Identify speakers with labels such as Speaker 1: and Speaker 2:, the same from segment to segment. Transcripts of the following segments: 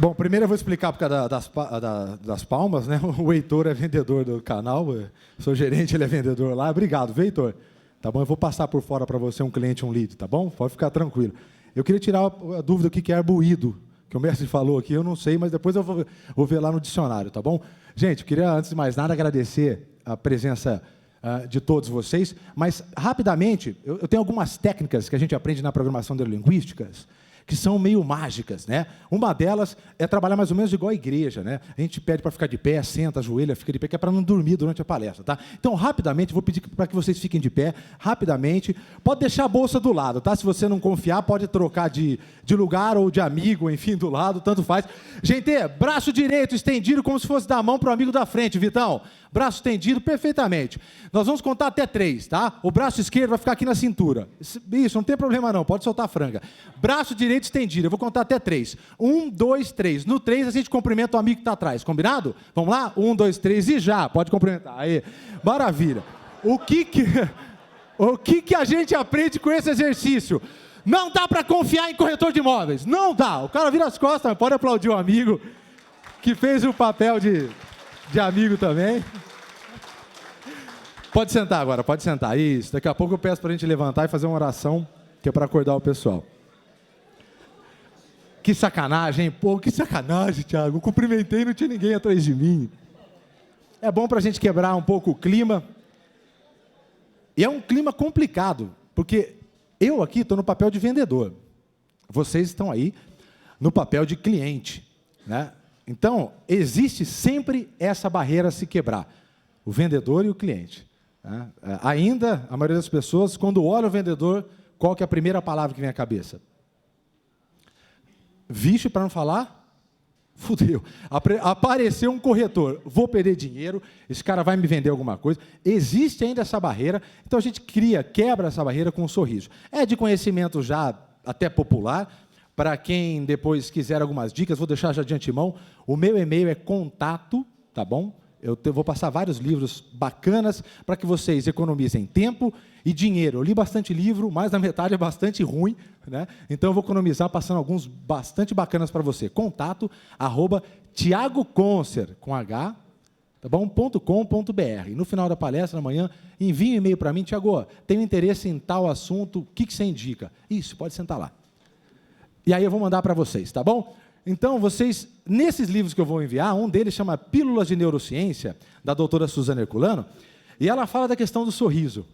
Speaker 1: Bom, primeiro eu vou explicar por causa das palmas, né? O Heitor é vendedor do canal, eu sou gerente, ele é vendedor lá. Obrigado, viu, Heitor? Tá bom? Eu vou passar por fora para você um cliente, um lead, tá bom? Pode ficar tranquilo. Eu queria tirar a dúvida do que é arbuído, que o mestre falou aqui, eu não sei, mas depois eu vou ver lá no dicionário, tá bom? Gente, eu queria, antes de mais nada, agradecer a presença de todos vocês, mas, rapidamente, eu tenho algumas técnicas que a gente aprende na programação neurolinguística, que são meio mágicas, né? Uma delas é trabalhar mais ou menos igual a igreja, né? A gente pede para ficar de pé, senta, ajoelha, fica de pé, que é para não dormir durante a palestra, tá? Então, rapidamente, vou pedir para que vocês fiquem de pé, rapidamente. Pode deixar a bolsa do lado, tá? Se você não confiar, pode trocar de lugar ou de amigo, enfim, do lado, tanto faz. Gente, braço direito estendido como se fosse dar a mão para o amigo da frente, Vitão. Braço estendido perfeitamente. Nós vamos contar até 3, tá? O braço esquerdo vai ficar aqui na cintura. Isso, não tem problema não, pode soltar a franga. Braço direito estendido, eu vou contar até 3. 1, 2, 3. No 3 a gente cumprimenta o amigo que está atrás, combinado? Vamos lá? 1, 2, 3 e já, pode cumprimentar. Aí, maravilha. O que a gente aprende com esse exercício? Não dá para confiar em corretor de imóveis, não dá. O cara vira as costas, pode aplaudir o amigo que fez o papel de amigo também. Pode sentar agora, pode sentar. Isso, daqui a pouco eu peço para a gente levantar e fazer uma oração, que é para acordar o pessoal. Que sacanagem, hein? Pô, que sacanagem, Thiago. Eu cumprimentei e não tinha ninguém atrás de mim. É bom para a gente quebrar um pouco o clima. E é um clima complicado, porque eu aqui estou no papel de vendedor. Vocês estão aí no papel de cliente, né? Então, existe sempre essa barreira a se quebrar, o vendedor e o cliente, né? Ainda, a maioria das pessoas, quando olha o vendedor, qual que é a primeira palavra que vem à cabeça? Vixe, para não falar, fudeu. Apareceu um corretor, vou perder dinheiro, esse cara vai me vender alguma coisa. Existe ainda essa barreira, então a gente quebra essa barreira com um sorriso. É de conhecimento já até popular. Para quem depois quiser algumas dicas, vou deixar já de antemão. O meu e-mail é contato, tá bom? Eu vou passar vários livros bacanas para que vocês economizem tempo e dinheiro. Eu li bastante livro, mais da metade é bastante ruim, né? Então eu vou economizar passando alguns bastante bacanas para você. Contato @thiagoconcer, com H, tá bom? .com.br. E no final da palestra, amanhã, envie um e-mail para mim. Thiago, tenho interesse em tal assunto, o que você indica? Isso, pode sentar lá. E aí eu vou mandar para vocês, tá bom? Então, vocês, nesses livros que eu vou enviar, um deles chama Pílulas de Neurociência, da doutora Suzana Herculano, e ela fala da questão do sorriso,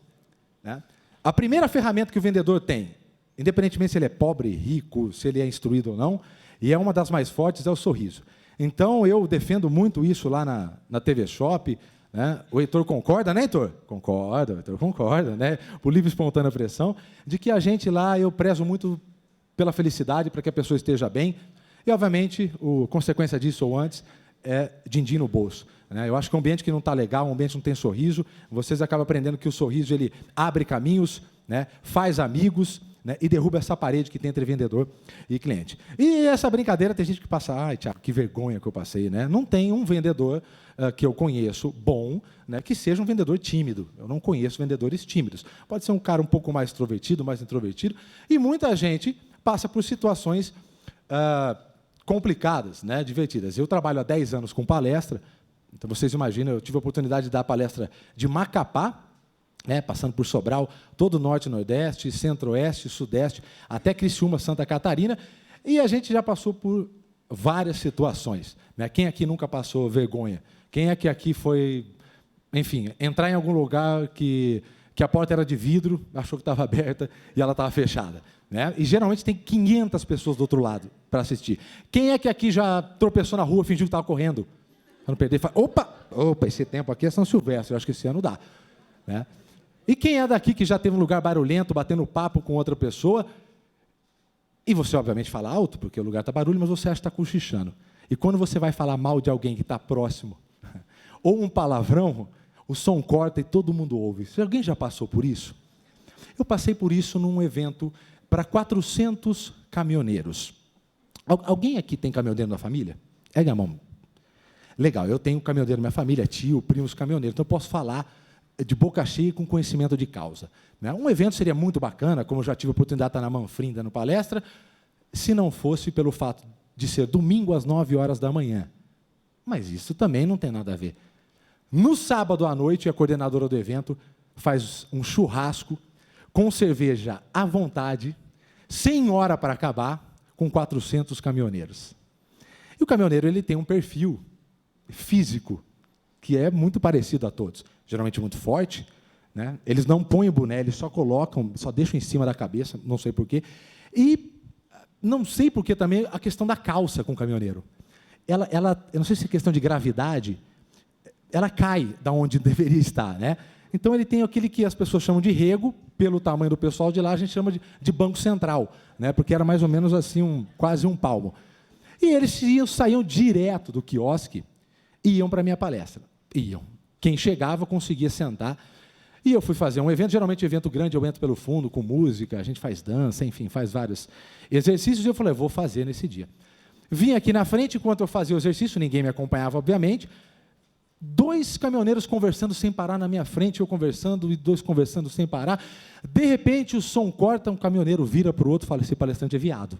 Speaker 1: né? A primeira ferramenta que o vendedor tem, independentemente se ele é pobre, rico, se ele é instruído ou não, e é uma das mais fortes, é o sorriso. Então, eu defendo muito isso lá na TV Shop, né? O Heitor concorda, né, Heitor? Concorda, o Heitor concorda, né? Por livre e espontânea pressão, de que a gente lá, eu prezo muito pela felicidade, para que a pessoa esteja bem. E, obviamente, consequência disso ou antes, é din-din no bolso, né? Eu acho que um ambiente que não está legal, um ambiente que não tem sorriso, vocês acabam aprendendo que o sorriso ele abre caminhos, né? Faz amigos, né? E derruba essa parede que tem entre vendedor e cliente. E essa brincadeira, tem gente que passa, ai, Thiago, que vergonha que eu passei, né? Não tem um vendedor que eu conheço bom, né, que seja um vendedor tímido. Eu não conheço vendedores tímidos. Pode ser um cara um pouco mais extrovertido, mais introvertido, e muita gente passa por situações complicadas, né, divertidas. Eu trabalho há 10 anos com palestra, então vocês imaginam, eu tive a oportunidade de dar palestra de Macapá, né, passando por Sobral, todo o Norte e Nordeste, Centro-Oeste, Sudeste, até Criciúma, Santa Catarina, e a gente já passou por várias situações, né? Quem aqui nunca passou vergonha? Quem é que aqui foi, enfim, entrar em algum lugar que a porta era de vidro, achou que estava aberta e ela estava fechada, né? E geralmente tem 500 pessoas do outro lado para assistir. Quem é que aqui já tropeçou na rua, fingiu que estava correndo? Para não perder, fala, opa, esse tempo aqui é São Silvestre, eu acho que esse ano dá, né? E quem é daqui que já teve um lugar barulhento, batendo papo com outra pessoa, e você, obviamente, fala alto, porque o lugar está barulho, mas você acha que está cochichando. E quando você vai falar mal de alguém que está próximo, ou um palavrão, o som corta e todo mundo ouve. Alguém já passou por isso? Eu passei por isso num evento para 400 caminhoneiros. Alguém aqui tem caminhoneiro na família? Ergue a mão. Legal, eu tenho caminhoneiro na minha família, tio, primos caminhoneiros, então eu posso falar de boca cheia e com conhecimento de causa, né? Um evento seria muito bacana, como eu já tive a oportunidade de estar na Manfrim dando palestra, se não fosse pelo fato de ser domingo às 9 horas da manhã. Mas isso também não tem nada a ver. No sábado à noite, a coordenadora do evento faz um churrasco com cerveja à vontade, sem hora para acabar, com 400 caminhoneiros. E o caminhoneiro ele tem um perfil físico que é muito parecido a todos. Geralmente muito forte, né? Eles não põem o boné, eles só colocam, só deixam em cima da cabeça, não sei porquê. E não sei porquê também a questão da calça com o caminhoneiro. Eu não sei se é questão de gravidade, ela cai da onde deveria estar, né? Então ele tem aquele que as pessoas chamam de rego, pelo tamanho do pessoal de lá a gente chama de banco central, né? Porque era mais ou menos assim, quase um palmo. E eles saíam direto do quiosque e iam para a minha palestra. Iam. Quem chegava conseguia sentar. E eu fui fazer um evento, geralmente evento grande, eu entro pelo fundo com música, a gente faz dança, enfim, faz vários exercícios, e eu falei, vou fazer nesse dia. Vim aqui na frente, enquanto eu fazia o exercício, ninguém me acompanhava, obviamente, 2 caminhoneiros conversando sem parar na minha frente, eu conversando, e 2 conversando sem parar. De repente, o som corta, um caminhoneiro vira para o outro e fala, esse palestrante é viado.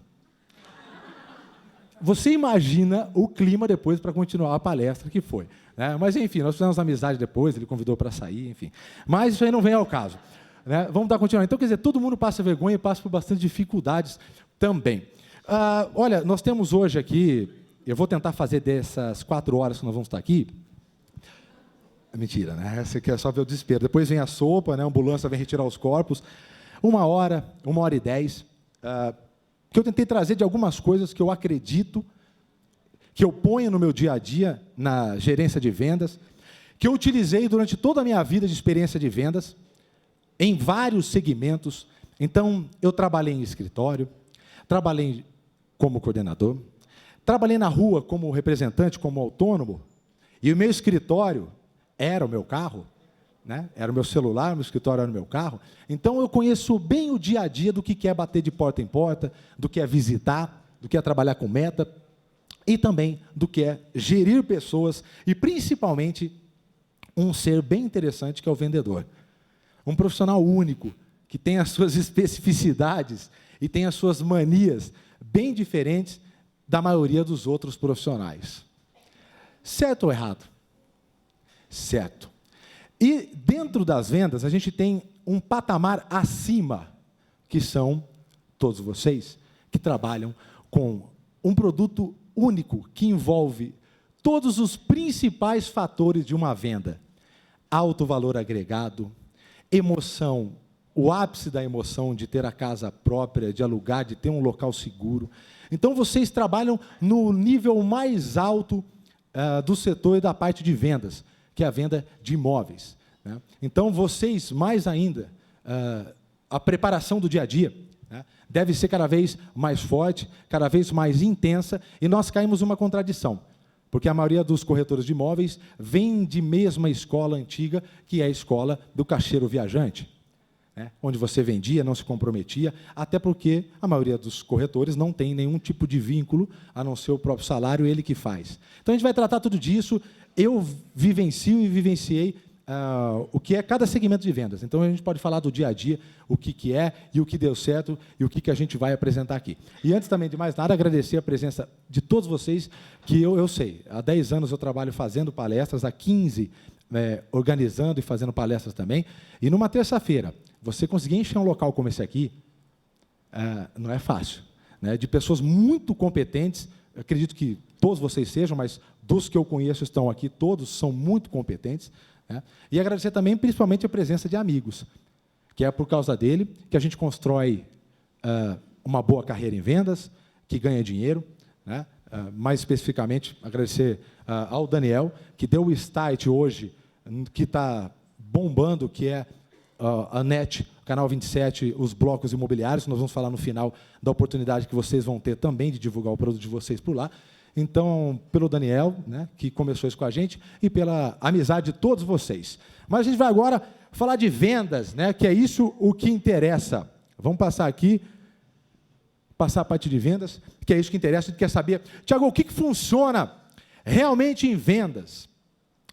Speaker 1: Você imagina o clima depois para continuar a palestra que foi, né? Mas, enfim, nós fizemos amizade depois, ele convidou para sair, enfim. Mas isso aí não vem ao caso, né? Vamos dar continuidade. Então, quer dizer, todo mundo passa vergonha e passa por bastante dificuldades também. Olha, nós temos hoje aqui, eu vou tentar fazer dessas 4 horas que nós vamos estar aqui. Mentira, né? Você quer só ver o desespero. Depois vem a sopa, né? A ambulância vem retirar os corpos. 1h10. Que eu tentei trazer de algumas coisas que eu acredito, que eu ponho no meu dia a dia, na gerência de vendas, que eu utilizei durante toda a minha vida de experiência de vendas, em vários segmentos. Então, eu trabalhei em escritório, trabalhei como coordenador, trabalhei na rua como representante, como autônomo, e o meu escritório era o meu carro, né? Era o meu celular, o meu escritório era o meu carro. Então, eu conheço bem o dia a dia do que é bater de porta em porta, do que é visitar, do que é trabalhar com meta, e também do que é gerir pessoas, e principalmente um ser bem interessante, que é o vendedor. Um profissional único, que tem as suas especificidades e tem as suas manias bem diferentes da maioria dos outros profissionais. Certo ou errado? Certo. E dentro das vendas, a gente tem um patamar acima, que são todos vocês, que trabalham com um produto único, que envolve todos os principais fatores de uma venda. Alto valor agregado, emoção, o ápice da emoção de ter a casa própria, de alugar, de ter um local seguro. Então, vocês trabalham no nível mais alto do setor e da parte de vendas, que é a venda de imóveis, né? Então, vocês, mais ainda, a preparação do dia a dia, né, deve ser cada vez mais forte, cada vez mais intensa, e nós caímos numa contradição, porque a maioria dos corretores de imóveis vem de mesma escola antiga, que é a escola do caixeiro viajante, né, onde você vendia, não se comprometia, até porque a maioria dos corretores não tem nenhum tipo de vínculo, a não ser o próprio salário, ele que faz. Então, a gente vai tratar tudo disso. Eu vivencio e vivenciei o que é cada segmento de vendas. Então, a gente pode falar do dia a dia, o que é e o que deu certo e o que a gente vai apresentar aqui. E antes também de mais nada, agradecer a presença de todos vocês, que eu sei, há 10 anos eu trabalho fazendo palestras, há 15 organizando e fazendo palestras também, e numa terça-feira, você conseguir encher um local como esse aqui, não é fácil, né? De pessoas muito competentes, eu acredito que todos vocês sejam, mas dos que eu conheço estão aqui, todos são muito competentes, né? E agradecer também, principalmente, a presença de amigos, que é por causa dele que a gente constrói uma boa carreira em vendas, que ganha dinheiro, né? Mais especificamente, agradecer ao Daniel, que deu o start hoje, que está bombando, que é a NET, Canal 27, os blocos imobiliários. Nós vamos falar no final da oportunidade que vocês vão ter também de divulgar o produto de vocês por lá. Então, pelo Daniel, né, que começou isso com a gente, e pela amizade de todos vocês. Mas a gente vai agora falar de vendas, né, que é isso o que interessa. Vamos passar aqui, passar a parte de vendas, que é isso que interessa. A gente quer saber, Tiago, o que funciona realmente em vendas?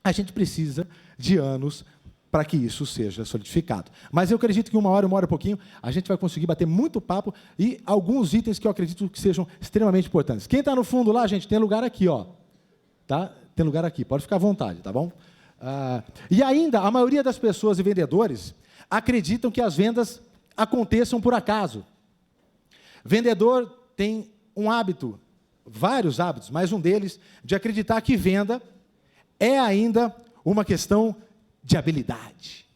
Speaker 1: A gente precisa de anos para que isso seja solidificado. Mas eu acredito que uma hora e pouquinho, a gente vai conseguir bater muito papo e alguns itens que eu acredito que sejam extremamente importantes. Quem está no fundo lá, gente, tem lugar aqui, ó. Tá? Tem lugar aqui, pode ficar à vontade, tá bom? E ainda, a maioria das pessoas e vendedores acreditam que as vendas aconteçam por acaso. Vendedor tem um hábito, vários hábitos, mas um deles, de acreditar que venda é ainda uma questão de habilidade.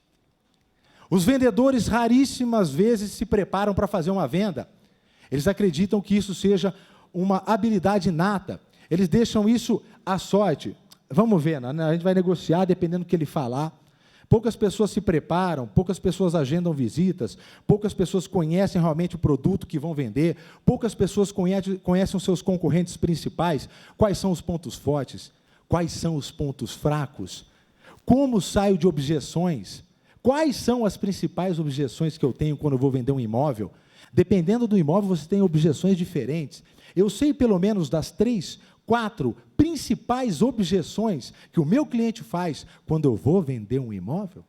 Speaker 1: Os vendedores raríssimas vezes se preparam para fazer uma venda. Eles acreditam que isso seja uma habilidade inata. Eles deixam isso à sorte. Vamos ver, né? A gente vai negociar dependendo do que ele falar. Poucas pessoas se preparam, poucas pessoas agendam visitas, poucas pessoas conhecem realmente o produto que vão vender, poucas pessoas conhecem os seus concorrentes principais, quais são os pontos fortes, quais são os pontos fracos, como saio de objeções, quais são as principais objeções que eu tenho quando eu vou vender um imóvel. Dependendo do imóvel, você tem objeções diferentes. Eu sei pelo menos das 3, 4 principais objeções que o meu cliente faz quando eu vou vender um imóvel.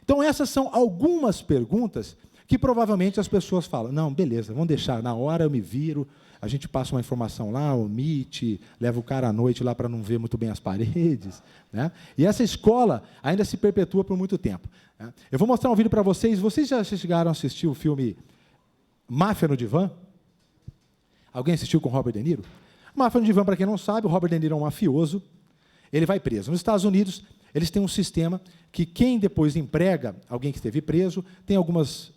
Speaker 1: Então, essas são algumas perguntas que provavelmente as pessoas falam, não, beleza, vamos deixar, na hora eu me viro, a gente passa uma informação lá, omite, leva o cara à noite lá para não ver muito bem as paredes. Né? E essa escola ainda se perpetua por muito tempo. Né? Eu vou mostrar um vídeo para vocês. Vocês já chegaram a assistir o filme Máfia no Divã? Alguém assistiu com Robert De Niro? Máfia no Divã, para quem não sabe, o Robert De Niro é um mafioso, ele vai preso. Nos Estados Unidos, eles têm um sistema que quem depois emprega alguém que esteve preso tem alguns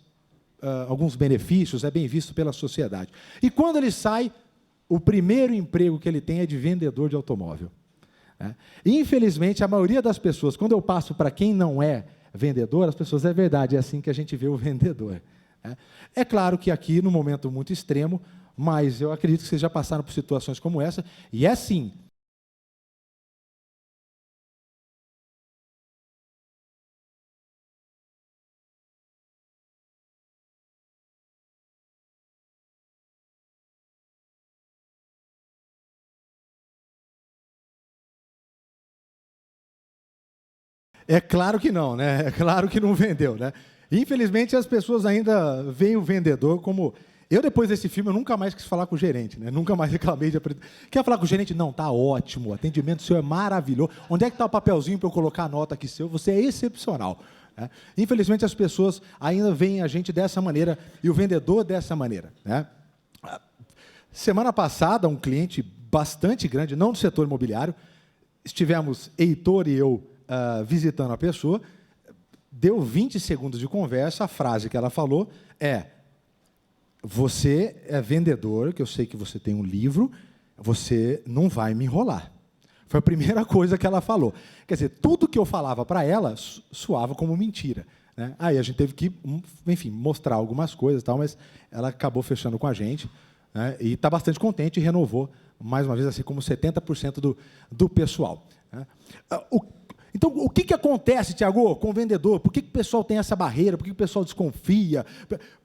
Speaker 1: benefícios, é bem visto pela sociedade. E quando ele sai, o primeiro emprego que ele tem é de vendedor de automóvel. Né? E, infelizmente, a maioria das pessoas, quando eu passo para quem não é vendedor, as pessoas, é verdade, é assim que a gente vê o vendedor. Né? É claro que aqui, num momento muito extremo, mas eu acredito que vocês já passaram por situações como essa, e é sim. É claro que não, né? É claro que não vendeu, né? Infelizmente, as pessoas ainda veem o vendedor como... Eu, depois desse filme, eu nunca mais quis falar com o gerente, né? Nunca mais reclamei de... Quer falar com o gerente? Não, tá ótimo, o atendimento seu é maravilhoso. Onde é que está o papelzinho para eu colocar a nota aqui seu? Você é excepcional. Né? Infelizmente, as pessoas ainda veem a gente dessa maneira e o vendedor dessa maneira. Né? Semana passada, um cliente bastante grande, não do setor imobiliário, estivemos, Heitor e eu, visitando a pessoa, deu 20 segundos de conversa, a frase que ela falou é: você é vendedor, que eu sei que você tem um livro, você não vai me enrolar. Foi a primeira coisa que ela falou. Quer dizer, tudo que eu falava para ela soava como mentira. Né? Aí a gente teve que, enfim, mostrar algumas coisas, tal, mas ela acabou fechando com a gente, né? E está bastante contente e renovou, mais uma vez, assim como 70% do pessoal. Né? Então, o que acontece, Tiago, com o vendedor? Por que o pessoal tem essa barreira? Por que o pessoal desconfia?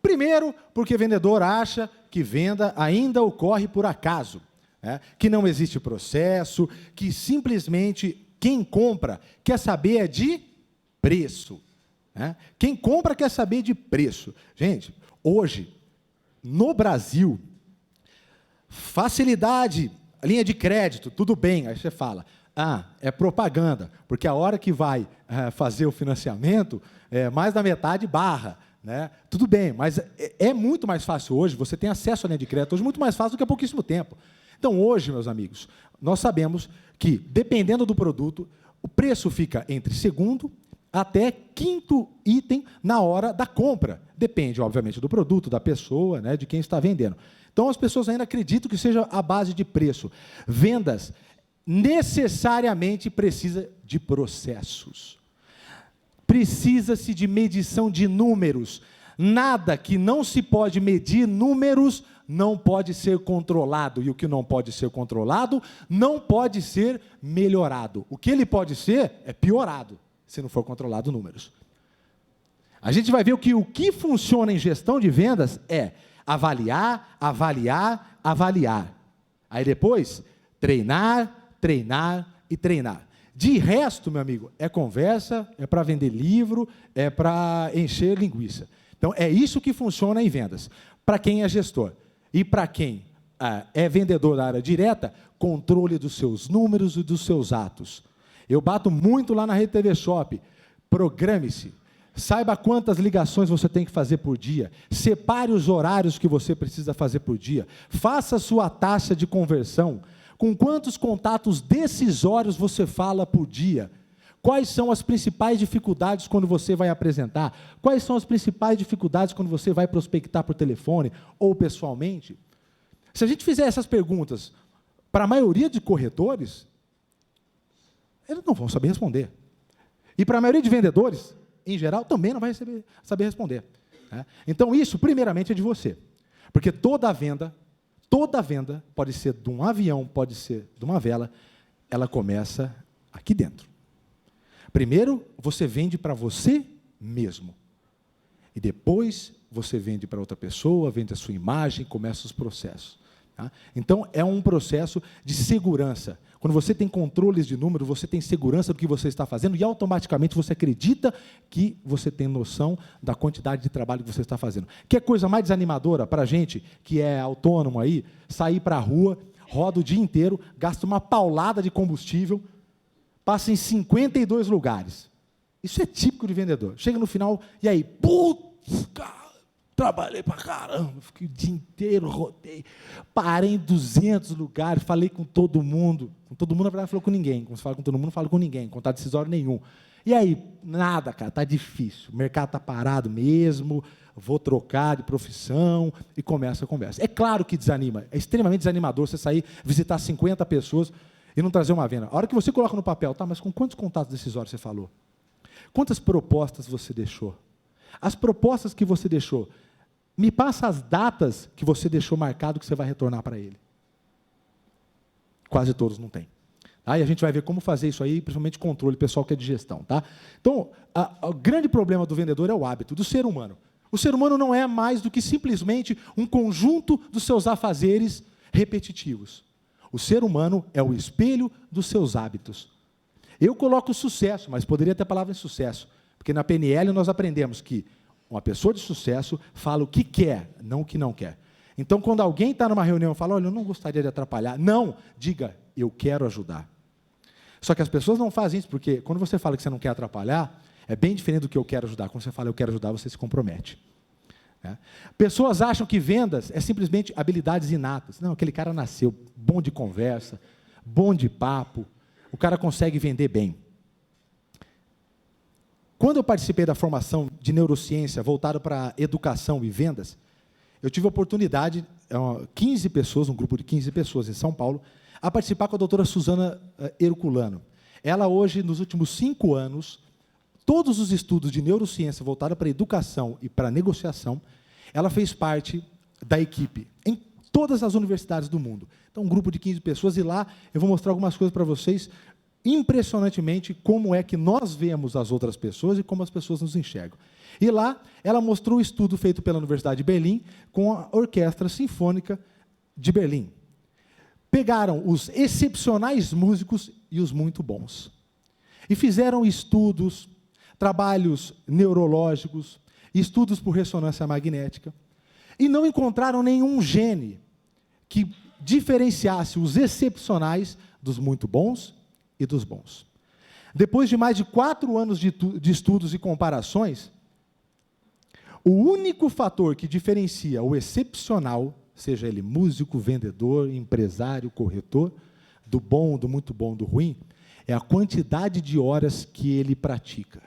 Speaker 1: Primeiro, porque o vendedor acha que venda ainda ocorre por acaso, né? Que não existe processo, que simplesmente quem compra quer saber de preço. Né? Quem compra quer saber de preço. Gente, hoje, no Brasil, facilidade, linha de crédito, tudo bem, aí você fala... é propaganda, porque a hora que vai fazer o financiamento, mais da metade barra. Né? Tudo bem, mas é muito mais fácil hoje, você tem acesso à linha de crédito hoje muito mais fácil do que há pouquíssimo tempo. Então, hoje, meus amigos, nós sabemos que, dependendo do produto, o preço fica entre segundo até quinto item na hora da compra. Depende, obviamente, do produto, da pessoa, né, de quem está vendendo. Então, as pessoas ainda acreditam que seja a base de preço. Vendas necessariamente precisa de processos. Precisa-se de medição de números. Nada que não se pode medir números não pode ser controlado. E o que não pode ser controlado não pode ser melhorado. O que ele pode ser é piorado, se não for controlado números. A gente vai ver que o que funciona em gestão de vendas é avaliar, avaliar, avaliar. Aí depois, treinar, treinar e treinar. De resto, meu amigo, é conversa, é para vender livro, é para encher linguiça. Então, é isso que funciona em vendas. Para quem é gestor. E para quem é vendedor da área direta, controle dos seus números e dos seus atos. Eu bato muito lá na Rede TV Shop. Programe-se. Saiba quantas ligações você tem que fazer por dia. Separe os horários que você precisa fazer por dia. Faça a sua taxa de conversão. Com quantos contatos decisórios você fala por dia? Quais são as principais dificuldades quando você vai apresentar? Quais são as principais dificuldades quando você vai prospectar por telefone ou pessoalmente? Se a gente fizer essas perguntas para a maioria de corretores, eles não vão saber responder. E para a maioria de vendedores, em geral, também não vai saber responder. Né? Então, isso, primeiramente, é de você. Porque toda venda, pode ser de um avião, pode ser de uma vela, ela começa aqui dentro. Primeiro, você vende para você mesmo. E depois, você vende para outra pessoa, vende a sua imagem, começa os processos. Tá? Então, é um processo de segurança. Quando você tem controles de número, você tem segurança do que você está fazendo e automaticamente você acredita que você tem noção da quantidade de trabalho que você está fazendo. Que é coisa mais desanimadora para a gente, que é autônomo aí, sair para a rua, roda o dia inteiro, gasta uma paulada de combustível, passa em 52 lugares. Isso é típico de vendedor. Chega no final, e aí, putz, cara, trabalhei pra caramba, fiquei o dia inteiro, rodei, parei em 200 lugares, falei com todo mundo. Com todo mundo, na verdade, não falou com ninguém. Como você fala com todo mundo, não fala com ninguém, contato decisório nenhum. E aí, nada, cara, está difícil. O mercado está parado mesmo, vou trocar de profissão, e começa a conversa. É claro que desanima, é extremamente desanimador você sair, visitar 50 pessoas e não trazer uma venda. A hora que você coloca no papel, tá, mas com quantos contatos decisórios você falou? Quantas propostas você deixou? As propostas que você deixou, me passa as datas que você deixou marcado que você vai retornar para ele. Quase todos não têm. Aí a gente vai ver como fazer isso aí, principalmente controle pessoal que é de gestão. Tá? Então, o grande problema do vendedor é o hábito, do ser humano. O ser humano não é mais do que simplesmente um conjunto dos seus afazeres repetitivos. O ser humano é o espelho dos seus hábitos. Eu coloco sucesso, mas poderia ter a palavra sucesso, porque na PNL nós aprendemos que uma pessoa de sucesso fala o que quer, não o que não quer. Então, quando alguém está numa reunião e fala, olha, eu não gostaria de atrapalhar, não, diga, eu quero ajudar. Só que as pessoas não fazem isso, porque quando você fala que você não quer atrapalhar, é bem diferente do que eu quero ajudar. Quando você fala eu quero ajudar, você se compromete. Né? Pessoas acham que vendas é simplesmente habilidades inatas. Não, aquele cara nasceu bom de conversa, bom de papo, o cara consegue vender bem. Quando eu participei da formação de neurociência voltada para educação e vendas, eu tive a oportunidade, 15 pessoas, um grupo de 15 pessoas em São Paulo, a participar com a doutora Suzana Herculano. Ela hoje, nos últimos 5 anos, todos os estudos de neurociência voltados para educação e para negociação, ela fez parte da equipe em todas as universidades do mundo. Então, um grupo de 15 pessoas, e lá eu vou mostrar algumas coisas para vocês, impressionantemente, como é que nós vemos as outras pessoas e como as pessoas nos enxergam. E lá, ela mostrou um estudo feito pela Universidade de Berlim com a Orquestra Sinfônica de Berlim. Pegaram os excepcionais músicos e os muito bons. E fizeram estudos, trabalhos neurológicos, estudos por ressonância magnética, e não encontraram nenhum gene que diferenciasse os excepcionais dos muito bons e dos bons. Depois de mais de 4 anos de estudos e comparações, o único fator que diferencia o excepcional, seja ele músico, vendedor, empresário, corretor, do bom, do muito bom, do ruim, é a quantidade de horas que ele pratica.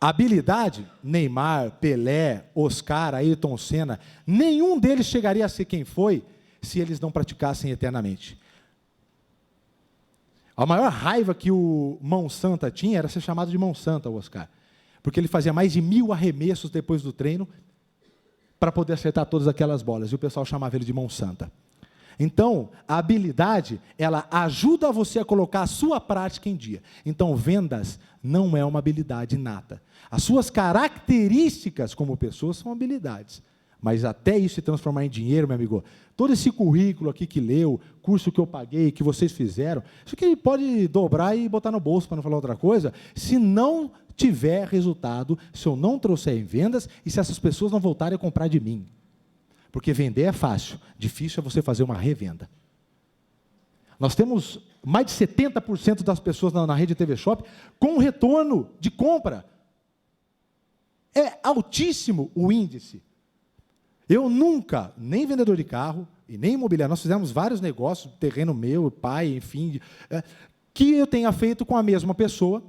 Speaker 1: Habilidade, Neymar, Pelé, Oscar, Ayrton Senna, nenhum deles chegaria a ser quem foi se eles não praticassem eternamente. A maior raiva que o Mão Santa tinha era ser chamado de Mão Santa, o Oscar, porque ele fazia mais de 1000 arremessos depois do treino para poder acertar todas aquelas bolas, e o pessoal chamava ele de Mão Santa. Então, a habilidade, ela ajuda você a colocar a sua prática em dia. Então, vendas não é uma habilidade inata. As suas características como pessoa são habilidades, Mas até isso se transformar em dinheiro, meu amigo, todo esse currículo aqui que leu, curso que eu paguei, que vocês fizeram, isso aqui pode dobrar e botar no bolso, para não falar outra coisa, se não tiver resultado, se eu não trouxer em vendas e se essas pessoas não voltarem a comprar de mim. Porque vender é fácil, difícil é você fazer uma revenda. Nós temos mais de 70% das pessoas na rede TV Shop com retorno de compra. É altíssimo o índice. Eu nunca, nem vendedor de carro e nem imobiliário, nós fizemos vários negócios, terreno meu, pai, enfim, que eu tenha feito com a mesma pessoa,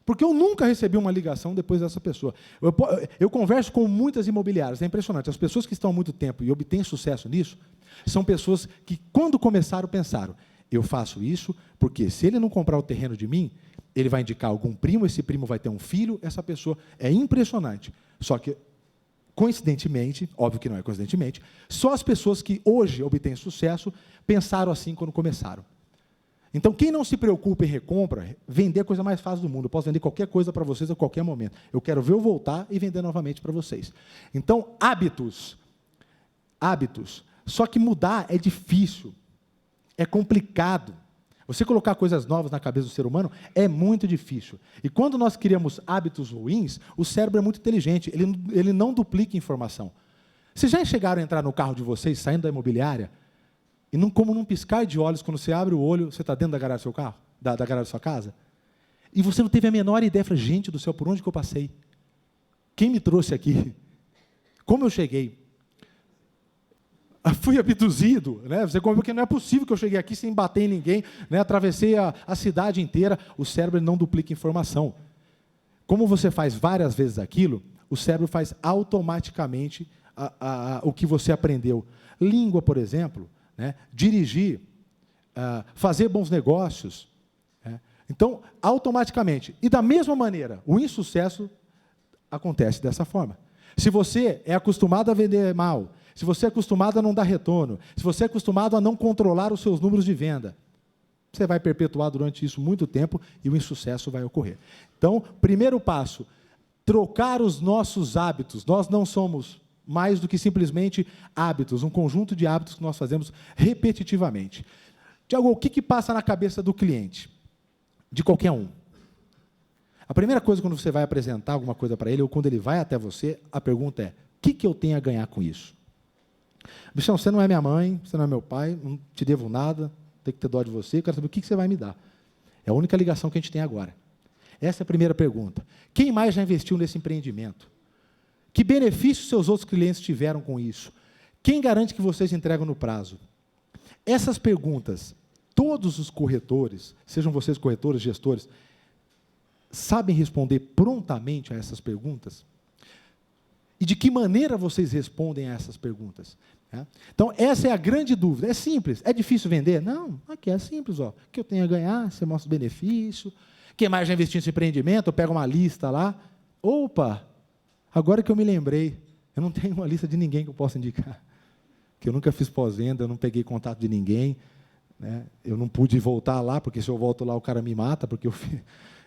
Speaker 1: porque eu nunca recebi uma ligação depois dessa pessoa. Eu converso com muitas imobiliárias, é impressionante. As pessoas que estão há muito tempo e obtêm sucesso nisso, são pessoas que, quando começaram, pensaram, eu faço isso porque se ele não comprar o terreno de mim, ele vai indicar algum primo, esse primo vai ter um filho, essa pessoa. É impressionante. Só que, coincidentemente, óbvio que não é coincidentemente, só as pessoas que hoje obtêm sucesso pensaram assim quando começaram. Então, quem não se preocupa em recompra, vender é a coisa mais fácil do mundo. Eu posso vender qualquer coisa para vocês a qualquer momento. Eu quero ver eu voltar e vender novamente para vocês. Então, hábitos. Hábitos. Só que mudar é difícil. É complicado. Você colocar coisas novas na cabeça do ser humano é muito difícil. E quando nós criamos hábitos ruins, o cérebro é muito inteligente. Ele não duplica informação. Vocês já chegaram a entrar no carro de vocês, saindo da imobiliária, e como num piscar de olhos, quando você abre o olho, você está dentro da garagem do seu carro, da garagem da sua casa, e você não teve a menor ideia, fala, gente do céu, por onde que eu passei? Quem me trouxe aqui? Como eu cheguei? Fui abduzido, né? Porque não é possível que eu cheguei aqui sem bater em ninguém, né? Atravessei a cidade inteira. O cérebro não duplica informação. Como você faz várias vezes aquilo, o cérebro faz automaticamente o que você aprendeu. Língua, por exemplo, né? Dirigir, fazer bons negócios. Né? Então, automaticamente. E da mesma maneira, o insucesso acontece dessa forma. Se você é acostumado a vender mal, se você é acostumado a não dar retorno, se você é acostumado a não controlar os seus números de venda, você vai perpetuar durante isso muito tempo e o insucesso vai ocorrer. Então, primeiro passo, trocar os nossos hábitos. Nós não somos mais do que simplesmente hábitos, um conjunto de hábitos que nós fazemos repetitivamente. Tiago, o que passa na cabeça do cliente? De qualquer um. A primeira coisa, quando você vai apresentar alguma coisa para ele, ou quando ele vai até você, a pergunta é, o que eu tenho a ganhar com isso? Bichão, você não é minha mãe, você não é meu pai, não te devo nada, tenho que ter dó de você, eu quero saber o que você vai me dar. É a única ligação que a gente tem agora. Essa é a primeira pergunta. Quem mais já investiu nesse empreendimento? Que benefícios seus outros clientes tiveram com isso? Quem garante que vocês entregam no prazo? Essas perguntas, todos os corretores, sejam vocês corretores, gestores, sabem responder prontamente a essas perguntas? E de que maneira vocês respondem a essas perguntas? Então, essa é a grande dúvida. É simples. É difícil vender? Não, aqui é simples. O que eu tenho a ganhar, você mostra o benefício. Quem mais já investiu nesse empreendimento? Eu pego uma lista lá. Opa! Agora que eu me lembrei, eu não tenho uma lista de ninguém que eu possa indicar. Que eu nunca fiz pós-venda, eu não peguei contato de ninguém. Né? Eu não pude voltar lá, porque se eu volto lá o cara me mata, porque eu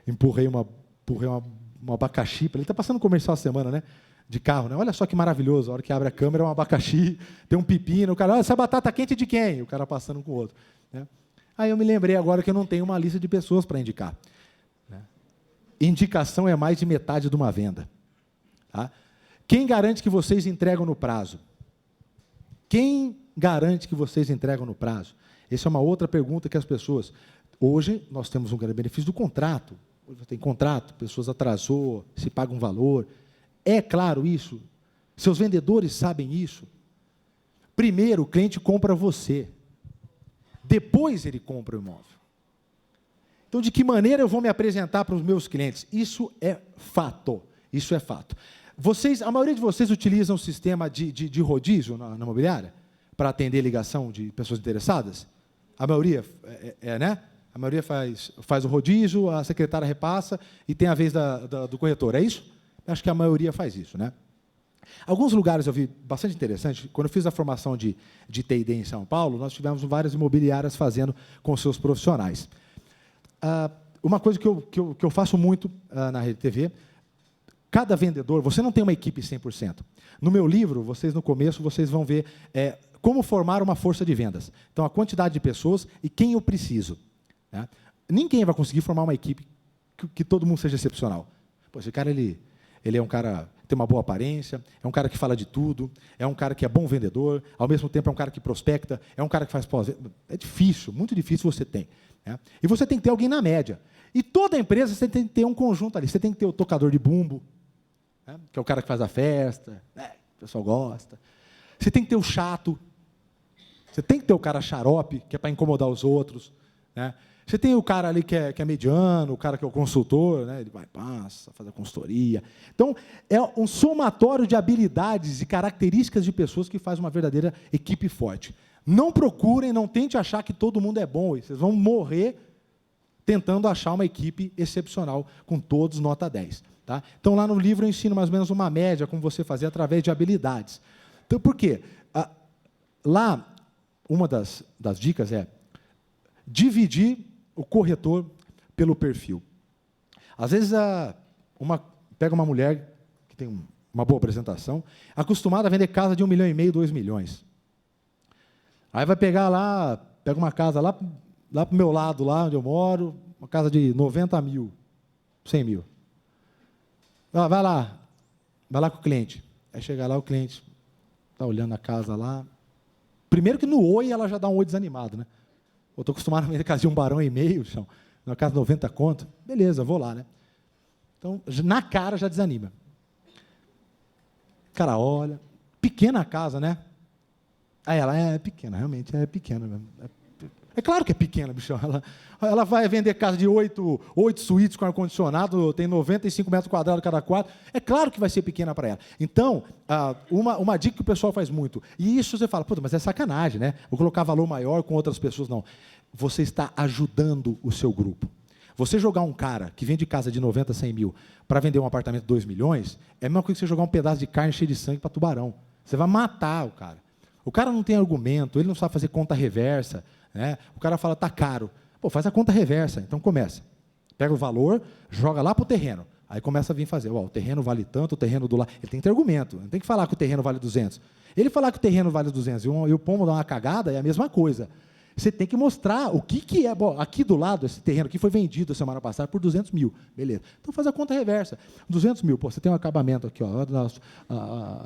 Speaker 1: empurrei um abacaxi. Ele está passando comercial essa semana, né? De carro. Né? Olha só que maravilhoso, a hora que abre a câmera é um abacaxi, tem um pepino, o cara, olha, essa batata quente é de quem? O cara passando com o outro. Né? Aí eu me lembrei agora que eu não tenho uma lista de pessoas para indicar. Né? Indicação é mais de metade de uma venda. Tá? Quem garante que vocês entregam no prazo? Quem garante que vocês entregam no prazo? Essa é uma outra pergunta que as pessoas... Hoje, nós temos um grande benefício do contrato. Hoje tem contrato, pessoas atrasou, se paga um valor. É claro isso? Seus vendedores sabem isso? Primeiro, o cliente compra você. Depois, ele compra o imóvel. Então, de que maneira eu vou me apresentar para os meus clientes? Isso é fato. Isso é fato. A maioria de vocês utilizam o sistema de rodízio na imobiliária para atender ligação de pessoas interessadas? A maioria, né? A maioria faz o rodízio, a secretária repassa e tem a vez do corretor, é isso? Acho que a maioria faz isso, né? Alguns lugares eu vi bastante interessante. Quando eu fiz a formação de T&D em São Paulo, nós tivemos várias imobiliárias fazendo com seus profissionais. Uma coisa que eu faço muito na Rede TV, cada vendedor, você não tem uma equipe 100%. No meu livro, no começo, vocês vão ver como formar uma força de vendas. Então, a quantidade de pessoas e quem eu preciso. Né? Ninguém vai conseguir formar uma equipe que todo mundo seja excepcional. Pô, esse cara, ele é um cara que tem uma boa aparência, é um cara que fala de tudo, é um cara que é bom vendedor, ao mesmo tempo é um cara que prospecta, é um cara que faz pós-venda. É difícil, muito difícil você ter. Né? E você tem que ter alguém na média. E toda empresa você tem que ter um conjunto ali. Você tem que ter o tocador de bumbo, né? Que é o cara que faz a festa, né? O pessoal gosta. Você tem que ter o chato. Você tem que ter o cara xarope, que é para incomodar os outros. Né? Você tem o cara ali que é mediano, o cara que é o consultor, né? Ele passa, faz a consultoria. Então, é um somatório de habilidades e características de pessoas que faz uma verdadeira equipe forte. Não procurem, não tente achar que todo mundo é bom. Vocês vão morrer tentando achar uma equipe excepcional, com todos nota 10. Tá? Então, lá no livro eu ensino mais ou menos uma média, como você fazer através de habilidades. Então, por quê? Lá, uma das dicas é dividir o corretor pelo perfil. Às vezes, pega uma mulher que tem uma boa apresentação, acostumada a vender casa de 1,5 milhão, 2 milhões. Aí vai pegar lá, pega uma casa lá para o meu lado, lá onde eu moro, uma casa de 90 mil, 100 mil. Vai lá com o cliente. Aí chega lá, o cliente está olhando a casa lá. Primeiro que no oi ela já dá um oi desanimado, né? Eu estou acostumado a vender casa de 1,5 milhão, uma casa de 90 conto. Beleza, vou lá, né? Então, na cara já desanima. O cara olha, pequena a casa, né? Aí ela é pequena, realmente é pequena mesmo. É claro que é pequena, bichão. Ela vai vender casa de 8 suítes com ar-condicionado, tem 95 metros quadrados cada quarto. É claro que vai ser pequena para ela. Então, uma dica que o pessoal faz muito, e isso você fala, puta, mas é sacanagem, né? Vou colocar valor maior com outras pessoas. Não. Você está ajudando o seu grupo. Você jogar um cara que vende casa de 90, 100 mil para vender um apartamento de 2 milhões, é a mesma coisa que você jogar um pedaço de carne cheio de sangue para tubarão. Você vai matar o cara. O cara não tem argumento, ele não sabe fazer conta reversa. Né? O cara fala, está caro. Pô, faz a conta reversa. Então começa. Pega o valor, joga lá para o terreno. Aí começa a vir fazer. O terreno vale tanto, o terreno do lado. Ele tem que ter argumento. Não tem que falar que o terreno vale 200. Ele falar que o terreno vale 200 e o pombo dá uma cagada, é a mesma coisa. Você tem que mostrar o que é. Bom, aqui do lado, esse terreno aqui foi vendido semana passada por 200 mil. Beleza. Então faz a conta reversa. 200 mil, pô, você tem um acabamento aqui, ó,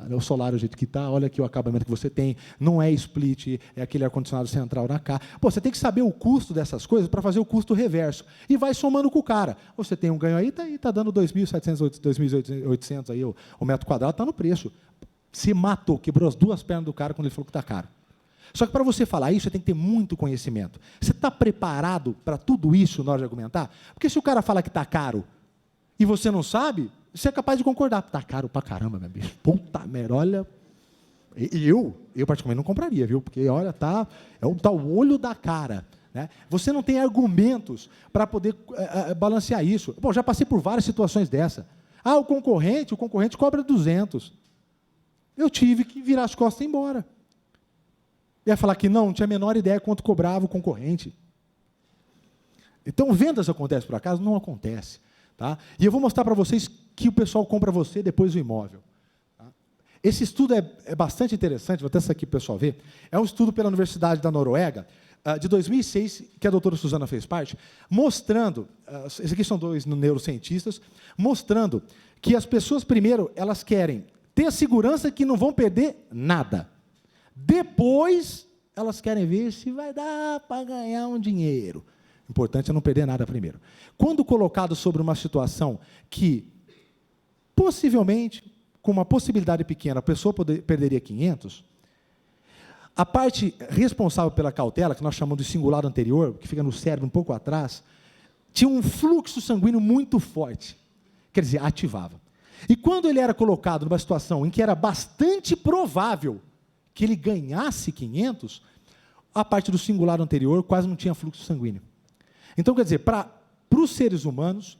Speaker 1: o solar, o jeito que está, olha aqui o acabamento que você tem, não é split, é aquele ar-condicionado central na cá. Pô, você tem que saber o custo dessas coisas para fazer o custo reverso. E vai somando com o cara. Você tem um ganho aí, tá dando 2.700, 2.800 aí, o metro quadrado, está no preço. Se matou, quebrou as duas pernas do cara quando ele falou que está caro. Só que para você falar isso, você tem que ter muito conhecimento. Você está preparado para tudo isso na hora de argumentar? Porque se o cara fala que está caro e você não sabe, você é capaz de concordar. Está caro para caramba, meu bicho. Puta merda, olha. Eu particularmente não compraria, viu? Porque, olha, tá o olho da cara. Né? Você não tem argumentos para poder balancear isso. Bom, já passei por várias situações dessa. O concorrente cobra 200. Eu tive que virar as costas e ir embora. Ia falar que não tinha a menor ideia quanto cobrava o concorrente. Então, vendas acontecem por acaso? Não acontece. Tá? E eu vou mostrar para vocês que o pessoal compra você depois do imóvel. Tá? Esse estudo é bastante interessante, vou até isso aqui para o pessoal ver. É um estudo pela Universidade da Noruega, de 2006, que a doutora Suzana fez parte, mostrando, esses aqui são 2 neurocientistas, mostrando que as pessoas, primeiro, elas querem ter a segurança que não vão perder nada. Depois, elas querem ver se vai dar para ganhar um dinheiro. O importante é não perder nada primeiro. Quando colocado sobre uma situação que, possivelmente, com uma possibilidade pequena, a pessoa perderia 500, a parte responsável pela cautela, que nós chamamos de cingulado anterior, que fica no cérebro um pouco atrás, tinha um fluxo sanguíneo muito forte. Quer dizer, ativava. E quando ele era colocado numa situação em que era bastante provável que ele ganhasse 500, a parte do cingulado anterior quase não tinha fluxo sanguíneo. Então, quer dizer, para os seres humanos,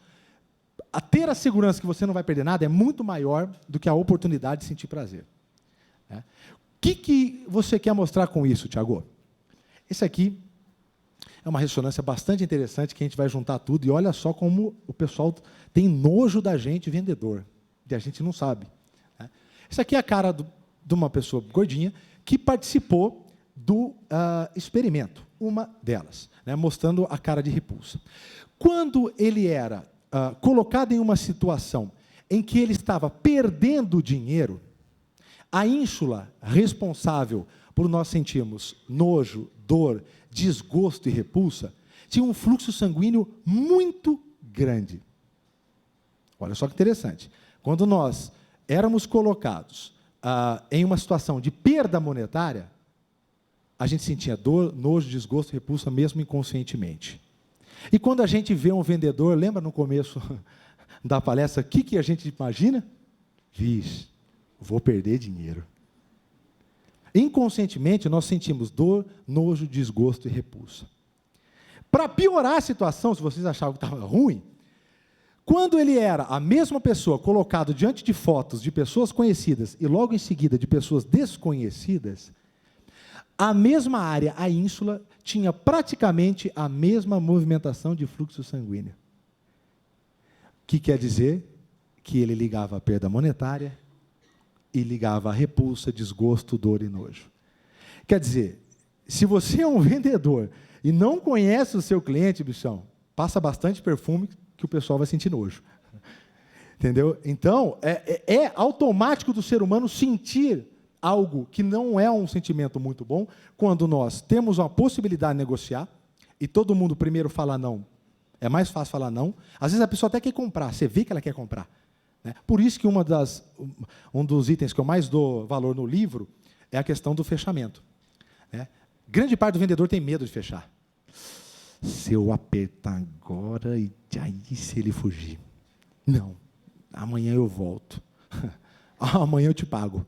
Speaker 1: ter a segurança que você não vai perder nada é muito maior do que a oportunidade de sentir prazer. O que você quer mostrar com isso, Tiago? Esse aqui é uma ressonância bastante interessante, que a gente vai juntar tudo, e olha só como o pessoal tem nojo da gente vendedor. E a gente não sabe. Né? Essa aqui é a cara de uma pessoa gordinha que participou do experimento, uma delas, né, mostrando a cara de repulsa. Quando ele era colocado em uma situação em que ele estava perdendo dinheiro, a ínsula responsável por nós sentirmos nojo, dor, desgosto e repulsa, tinha um fluxo sanguíneo muito grande. Olha só que interessante. Quando nós éramos colocados em uma situação de perda monetária, a gente sentia dor, nojo, desgosto, repulsa, mesmo inconscientemente. E quando a gente vê um vendedor, lembra no começo da palestra, o que a gente imagina? Vixe, vou perder dinheiro. Inconscientemente, nós sentimos dor, nojo, desgosto e repulsa. Para piorar a situação, se vocês achavam que estava ruim, quando ele era a mesma pessoa colocado diante de fotos de pessoas conhecidas e logo em seguida de pessoas desconhecidas, a mesma área, a ínsula, tinha praticamente a mesma movimentação de fluxo sanguíneo. O que quer dizer? Que ele ligava a perda monetária e ligava a repulsa, desgosto, dor e nojo. Quer dizer, se você é um vendedor e não conhece o seu cliente, bichão, passa bastante perfume que o pessoal vai sentir nojo. Entendeu? Então, é automático do ser humano sentir algo que não é um sentimento muito bom, quando nós temos uma possibilidade de negociar, e todo mundo primeiro fala não, é mais fácil falar não. Às vezes a pessoa até quer comprar, você vê que ela quer comprar. Né? Por isso que um dos itens que eu mais dou valor no livro é a questão do fechamento. Né? Grande parte do vendedor tem medo de fechar. Se eu apertar agora, e aí se ele fugir? Não, amanhã eu volto. Amanhã eu te pago.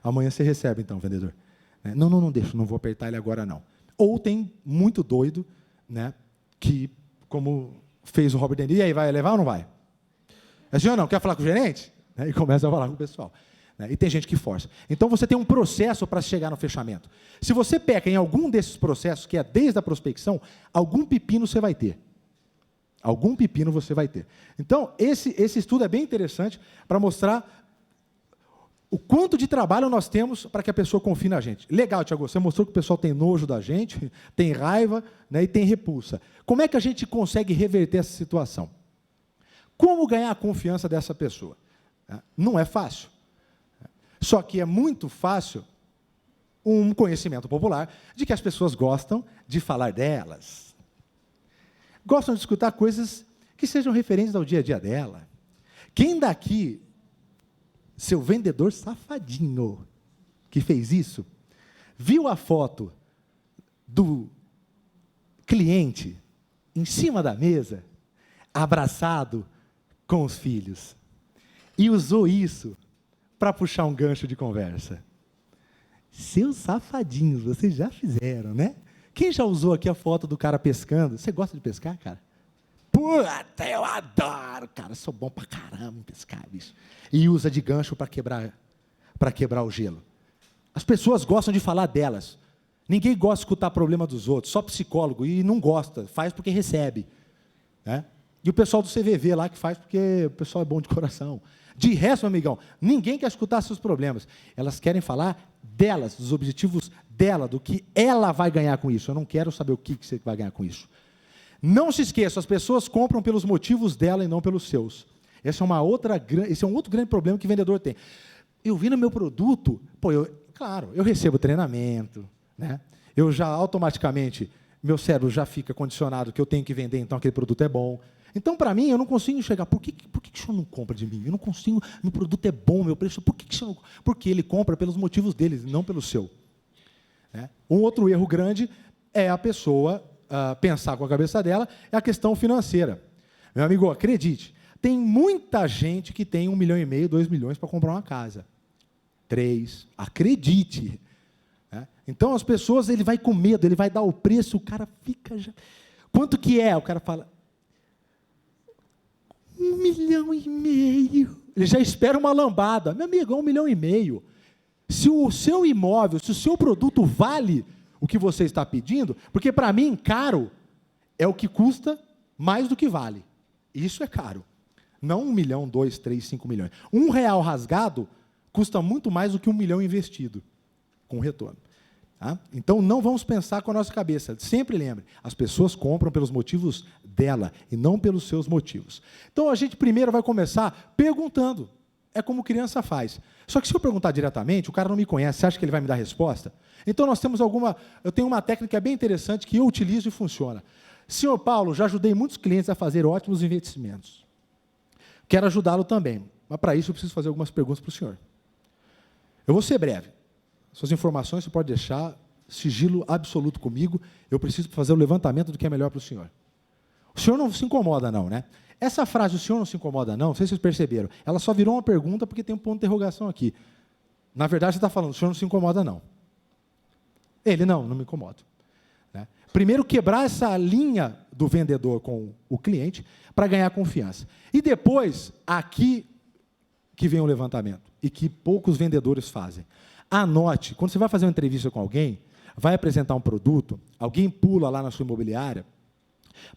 Speaker 1: Amanhã você recebe, então, vendedor. Não deixa, não vou apertar ele agora, não. Ou tem muito doido, né, que, como fez o Robert De Niro, e aí, vai levar ou não vai? É senhor, não, quer falar com o gerente? E começa a falar com o pessoal. E tem gente que força. Então, você tem um processo para chegar no fechamento. Se você peca em algum desses processos, que é desde a prospecção, algum pepino você vai ter. Algum pepino você vai ter. Então, esse estudo é bem interessante para mostrar o quanto de trabalho nós temos para que a pessoa confie na gente. Legal, Tiago, você mostrou que o pessoal tem nojo da gente, tem raiva, né, e tem repulsa. Como é que a gente consegue reverter essa situação? Como ganhar a confiança dessa pessoa? Não é fácil. Só que é muito fácil um conhecimento popular de que as pessoas gostam de falar delas. Gostam de escutar coisas que sejam referentes ao dia a dia dela. Quem daqui, seu vendedor safadinho, que fez isso, viu a foto do cliente em cima da mesa, abraçado com os filhos, e usou isso para puxar um gancho de conversa? Seus safadinhos, vocês já fizeram, né? Quem já usou aqui a foto do cara pescando? Você gosta de pescar, cara? Puta, eu adoro, cara, sou bom pra caramba em pescar, bicho. E usa de gancho para quebrar o gelo. As pessoas gostam de falar delas. Ninguém gosta de escutar problema dos outros, só psicólogo, e não gosta, faz porque recebe. Né? E o pessoal do CVV lá que faz porque o pessoal é bom de coração. De resto, meu amigão, ninguém quer escutar seus problemas. Elas querem falar delas, dos objetivos dela, do que ela vai ganhar com isso. Eu não quero saber o que você vai ganhar com isso. Não se esqueça, as pessoas compram pelos motivos dela e não pelos seus. Esse é um outro grande problema que o vendedor tem. Eu vi no meu produto, claro, eu recebo treinamento, né? Eu já automaticamente, meu cérebro já fica condicionado que eu tenho que vender, então aquele produto é bom. Então, para mim, eu não consigo enxergar, por que o senhor não compra de mim? Eu não consigo, meu produto é bom, meu preço, por que o senhor não... Porque ele compra pelos motivos dele, não pelo seu. Né? Um outro erro grande é a pessoa pensar com a cabeça dela, é a questão financeira. Meu amigo, acredite, tem muita gente que tem 1,5 milhão, 2 milhões para comprar uma casa. 3, acredite. Né? Então, as pessoas, ele vai com medo, ele vai dar o preço, o cara fica já... Quanto que é? O cara fala... 1,5 milhão. Ele já espera uma lambada. Meu amigo, é 1,5 milhão. Se o seu imóvel, se o seu produto vale o que você está pedindo, porque para mim, caro é o que custa mais do que vale. Isso é caro. Não 1 milhão, 2, 3, 5 milhões. R$ 1 rasgado custa muito mais do que 1 milhão investido, com retorno. Tá? Então, não vamos pensar com a nossa cabeça. Sempre lembre, as pessoas compram pelos motivos dela e não pelos seus motivos. Então, a gente primeiro vai começar perguntando. É como criança faz. Só que se eu perguntar diretamente, o cara não me conhece, você acha que ele vai me dar resposta? Então, eu tenho uma técnica bem interessante que eu utilizo e funciona. Senhor Paulo, já ajudei muitos clientes a fazer ótimos investimentos. Quero ajudá-lo também. Mas, para isso, eu preciso fazer algumas perguntas para o senhor. Eu vou ser breve. Suas informações você pode deixar, sigilo absoluto comigo. Eu preciso fazer o levantamento do que é melhor para o senhor. O senhor não se incomoda, não, né? Essa frase, o senhor não se incomoda, não sei se vocês perceberam. Ela só virou uma pergunta porque tem um ponto de interrogação aqui. Na verdade, você está falando, o senhor não se incomoda, não. Ele, não me incomoda. Né? Primeiro, quebrar essa linha do vendedor com o cliente para ganhar confiança. E depois, aqui que vem o levantamento, e que poucos vendedores fazem. Anote, quando você vai fazer uma entrevista com alguém, vai apresentar um produto, alguém pula lá na sua imobiliária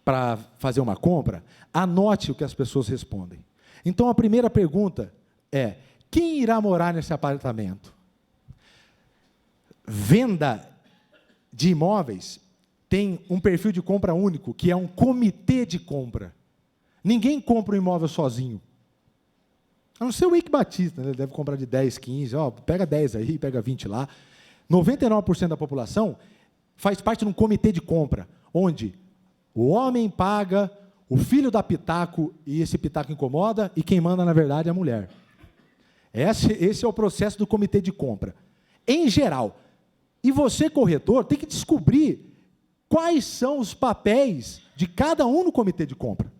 Speaker 1: para fazer uma compra, anote o que as pessoas respondem. Então, a primeira pergunta é, quem irá morar nesse apartamento? Venda de imóveis tem um perfil de compra único, que é um comitê de compra. Ninguém compra um imóvel sozinho. A não ser o Ike Batista, né? Ele deve comprar de 10, 15, pega 10 aí, pega 20 lá. 99% da população faz parte de um comitê de compra, onde o homem paga, o filho dá pitaco, e esse pitaco incomoda, e quem manda, na verdade, é a mulher. Esse é o processo do comitê de compra, em geral. E você, corretor, tem que descobrir quais são os papéis de cada um no comitê de compra.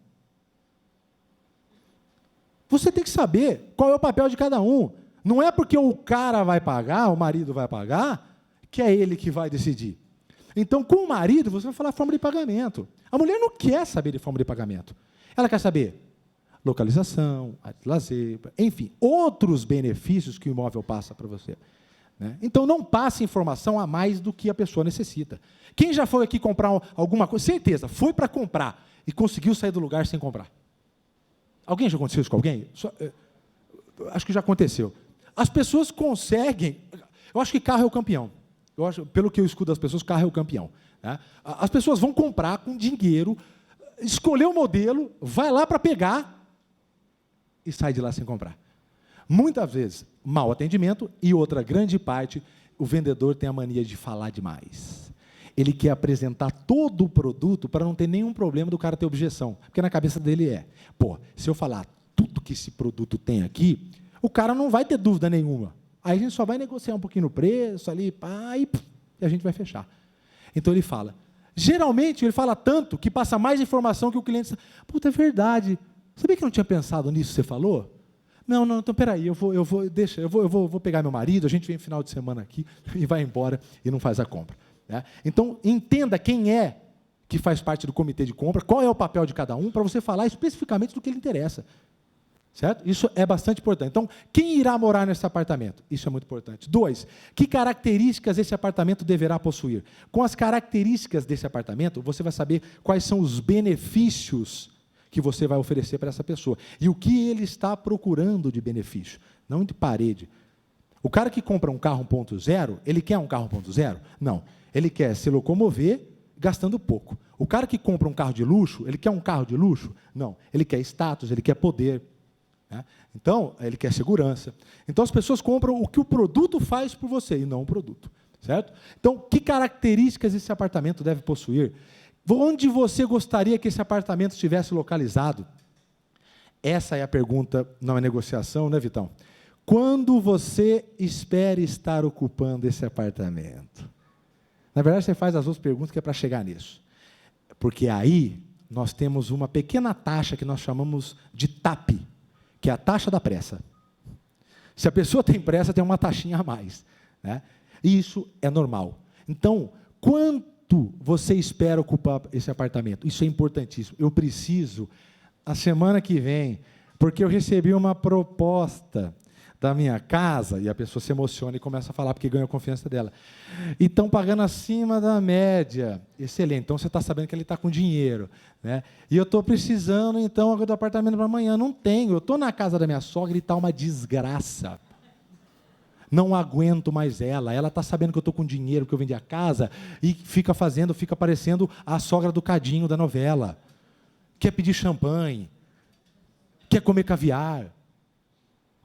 Speaker 1: Você tem que saber qual é o papel de cada um. Não é porque o cara vai pagar, o marido vai pagar, que é ele que vai decidir. Então, com o marido, você vai falar forma de pagamento. A mulher não quer saber de forma de pagamento. Ela quer saber localização, lazer, enfim, outros benefícios que o imóvel passa para você. Né? Então, não passe informação a mais do que a pessoa necessita. Quem já foi aqui comprar alguma coisa, certeza, foi para comprar e conseguiu sair do lugar sem comprar? Alguém já aconteceu isso com alguém? Acho que já aconteceu. As pessoas conseguem... Eu acho que carro é o campeão. Pelo que eu escuto das pessoas, carro é o campeão. Né? As pessoas vão comprar com dinheiro, escolher o modelo, vai lá para pegar e sai de lá sem comprar. Muitas vezes, mau atendimento, e outra grande parte, o vendedor tem a mania de falar demais. Ele quer apresentar todo o produto para não ter nenhum problema do cara ter objeção. Porque na cabeça dele se eu falar tudo que esse produto tem aqui, o cara não vai ter dúvida nenhuma. Aí a gente só vai negociar um pouquinho no preço, ali, e a gente vai fechar. Então ele fala. Geralmente ele fala tanto que passa mais informação que o cliente... Puta, é verdade. Sabia que eu não tinha pensado nisso que você falou? Não, então peraí, eu vou pegar meu marido, a gente vem no final de semana aqui e vai embora e não faz a compra. Né? Então, entenda quem é que faz parte do comitê de compra, qual é o papel de cada um, para você falar especificamente do que lhe interessa. Certo? Isso é bastante importante. Então, quem irá morar nesse apartamento? Isso é muito importante. 2, que características esse apartamento deverá possuir? Com as características desse apartamento, você vai saber quais são os benefícios que você vai oferecer para essa pessoa. E o que ele está procurando de benefício, não de parede. O cara que compra um carro 1.0, ele quer um carro 1.0? Não. Ele quer se locomover gastando pouco. O cara que compra um carro de luxo, ele quer um carro de luxo? Não. Ele quer status, ele quer poder. Né? Então, ele quer segurança. Então, as pessoas compram o que o produto faz por você, e não o produto. Certo? Então, que características esse apartamento deve possuir? Onde você gostaria que esse apartamento estivesse localizado? Essa é a pergunta, não é negociação, né, Vitão? Quando você espera estar ocupando esse apartamento? Na verdade, você faz as outras perguntas que é para chegar nisso. Porque aí nós temos uma pequena taxa que nós chamamos de TAP, que é a taxa da pressa. Se a pessoa tem pressa, tem uma taxinha a mais. Né? E isso é normal. Então, quanto você espera ocupar esse apartamento? Isso é importantíssimo. Eu preciso, a semana que vem, porque eu recebi uma proposta da minha casa, e a pessoa se emociona e começa a falar porque ganha a confiança dela. E estão pagando acima da média. Excelente, então você está sabendo que ele está com dinheiro. Né? E eu estou precisando, então, do apartamento para amanhã. Não tenho, eu estou na casa da minha sogra e está uma desgraça. Não aguento mais ela. Ela está sabendo que eu estou com dinheiro, que eu vendi a casa, e fica parecendo a sogra do Cadinho da novela. Quer pedir champanhe, quer comer caviar.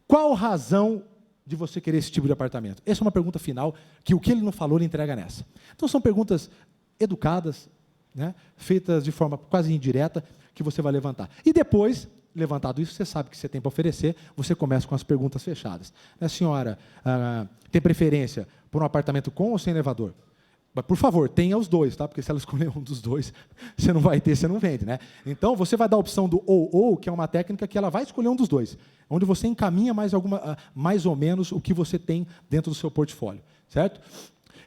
Speaker 1: Qual a razão de você querer esse tipo de apartamento? Essa é uma pergunta final, que o que ele não falou, ele entrega nessa. Então, são perguntas educadas, né, feitas de forma quase indireta, que você vai levantar. E depois, levantado isso, você sabe o que você tem para oferecer, você começa com as perguntas fechadas. A senhora tem preferência por um apartamento com ou sem elevador? Mas, por favor, tenha os dois, tá? Porque se ela escolher um dos dois, você não vai ter, você não vende, né? Então, você vai dar a opção do ou, que é uma técnica que ela vai escolher um dos dois, onde você encaminha mais ou menos o que você tem dentro do seu portfólio, certo?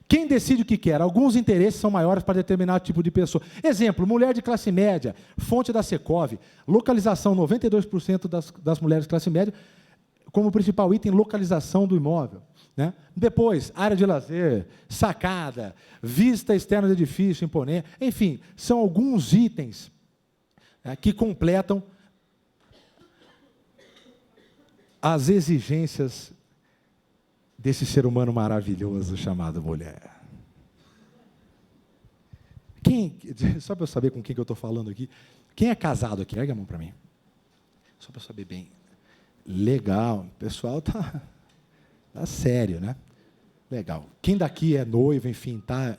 Speaker 1: Quem decide o que quer? Alguns interesses são maiores para determinado tipo de pessoa. Exemplo, mulher de classe média, fonte da Secov, localização, 92% das mulheres de classe média, como principal item, localização do imóvel. Né? Depois, área de lazer, sacada, vista externa do edifício, imponente, enfim, são alguns itens, né, que completam as exigências desse ser humano maravilhoso chamado mulher. Só para eu saber com quem que eu estou falando aqui, quem é casado aqui? Ergue a mão para mim. Só para eu saber bem. Legal, o pessoal está sério, né? Legal. Quem daqui é noivo, enfim, está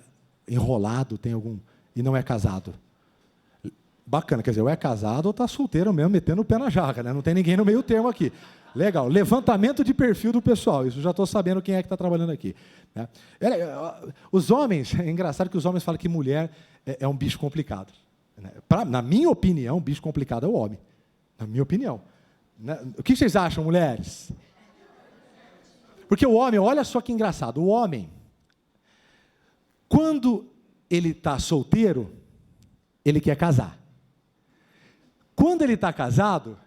Speaker 1: enrolado, tem algum e não é casado? Bacana, quer dizer, ou é casado ou está solteiro mesmo, metendo o pé na jaca, né? Não tem ninguém no meio termo aqui. Legal. Levantamento de perfil do pessoal, isso já estou sabendo quem é que está trabalhando aqui. Né? Os homens, é engraçado que os homens falam que mulher é um bicho complicado. Né? Na minha opinião, um bicho complicado é o homem. Na minha opinião. Né? O que vocês acham, mulheres? Porque o homem, olha só que engraçado, o homem, quando ele está solteiro, ele quer casar. Quando ele está casado,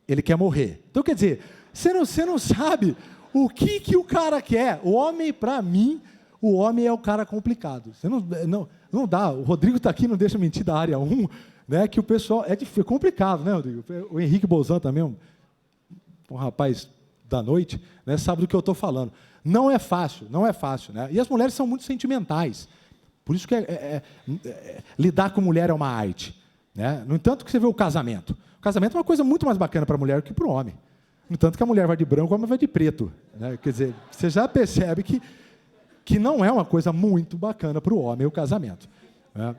Speaker 1: ele quer morrer. Então, quer dizer, você não sabe o que o cara quer. O homem, para mim, o homem é o cara complicado. Você não dá, o Rodrigo está aqui, não deixa mentir da área 1, né, que o pessoal, é complicado, né, Rodrigo? O Henrique Bolzan também, um rapaz da noite, né, sabe do que eu estou falando. Não é fácil, né? E as mulheres são muito sentimentais. Por isso que lidar com mulher é uma arte. Né? No entanto, que você vê o casamento. O casamento é uma coisa muito mais bacana para a mulher do que para o homem. No entanto, que a mulher vai de branco, o homem vai de preto. Né? Quer dizer, você já percebe que não é uma coisa muito bacana para o homem o casamento. Né?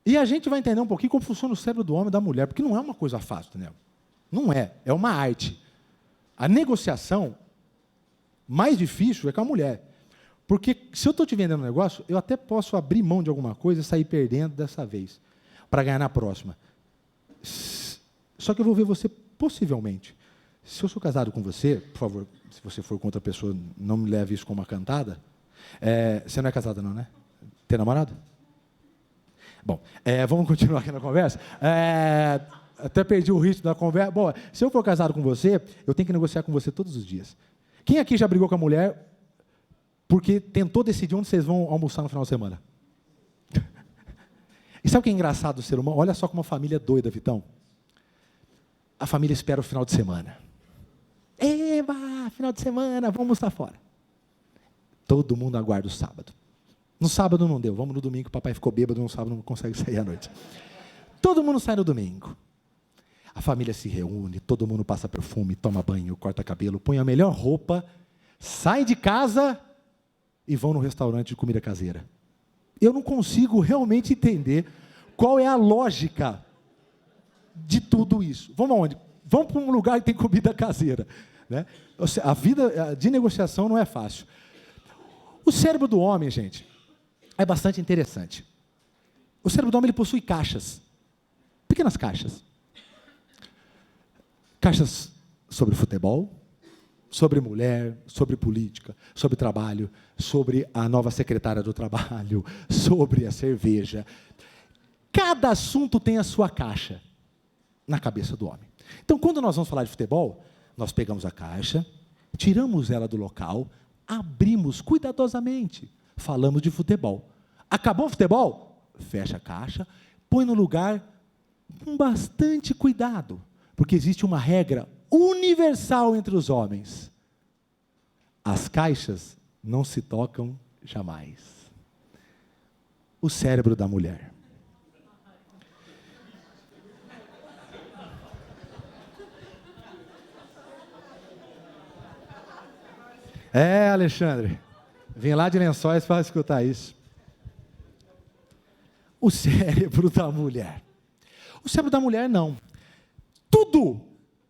Speaker 1: E a gente vai entender um pouquinho como funciona o cérebro do homem e da mulher, porque não é uma coisa fácil, né? Não é uma arte. A negociação mais difícil é com a mulher. Porque se eu estou te vendendo um negócio, eu até posso abrir mão de alguma coisa e sair perdendo dessa vez, para ganhar na próxima. Só que eu vou ver você, possivelmente. Se eu sou casado com você, por favor, se você for com outra pessoa, não me leve isso como uma cantada. Você não é casada não, né? Tem namorado? Bom, vamos continuar aqui na conversa. Até perdi o ritmo da conversa. Bom, se eu for casado com você, eu tenho que negociar com você todos os dias. Quem aqui já brigou com a mulher porque tentou decidir onde vocês vão almoçar no final de semana? E sabe o que é engraçado do ser humano? Olha só como uma família é doida, Vitão. A família espera o final de semana. Eba, final de semana, vamos almoçar fora. Todo mundo aguarda o sábado. No sábado não deu, vamos no domingo, o papai ficou bêbado, no sábado não consegue sair à noite. Todo mundo sai no domingo. A família se reúne, todo mundo passa perfume, toma banho, corta cabelo, põe a melhor roupa, sai de casa e vão no restaurante de comida caseira. Eu não consigo realmente entender qual é a lógica de tudo isso. Vamos aonde? Vamos para um lugar que tem comida caseira. Né? A vida de negociação não é fácil. O cérebro do homem, gente, é bastante interessante. O cérebro do homem ele possui caixas, pequenas caixas. Caixas sobre futebol, sobre mulher, sobre política, sobre trabalho, sobre a nova secretária do trabalho, sobre a cerveja. Cada assunto tem a sua caixa na cabeça do homem. Então, quando nós vamos falar de futebol, nós pegamos a caixa tiramos ela do local, abrimos cuidadosamente, falamos de futebol. Acabou o futebol? Fecha a caixa, põe no lugar com bastante cuidado, porque existe uma regra universal entre os homens: as caixas não se tocam jamais. O cérebro da mulher. Alexandre, vim lá de Lençóis para escutar isso. O cérebro da mulher. O cérebro da mulher não. Tudo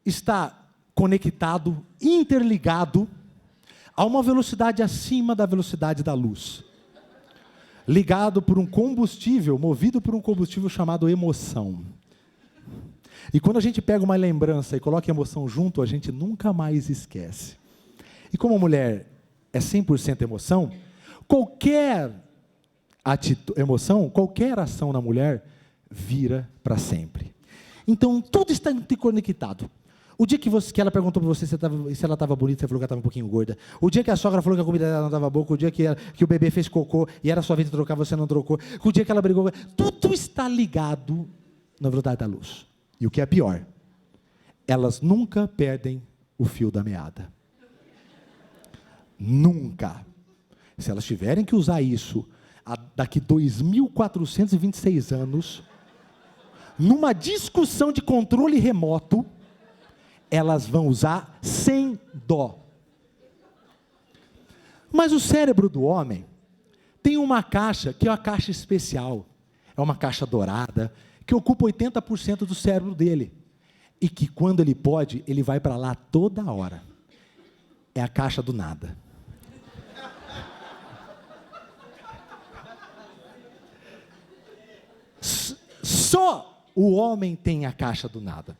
Speaker 1: está conectado, interligado, a uma velocidade acima da velocidade da luz. Ligado por um combustível, movido por um combustível chamado emoção. E quando a gente pega uma lembrança e coloca emoção junto, a gente nunca mais esquece. E como a mulher é 100% emoção, qualquer emoção, qualquer ação na mulher, vira para sempre. Então, tudo está interconectado. O dia que ela perguntou para você se ela estava bonita, você falou que ela estava um pouquinho gorda. O dia que a sogra falou que a comida dela não estava boa, o dia que o bebê fez cocô e era sua vez de trocar, você não trocou. O dia que ela brigou, tudo está ligado na velocidade da luz. E o que é pior, elas nunca perdem o fio da meada. Nunca. Se elas tiverem que usar isso daqui 2.426 anos, numa discussão de controle remoto, elas vão usar sem dó. Mas o cérebro do homem tem uma caixa que é uma caixa especial. É uma caixa dourada, que ocupa 80% do cérebro dele. E que quando ele pode, ele vai para lá toda hora. É a caixa do nada. Só o homem tem a caixa do nada.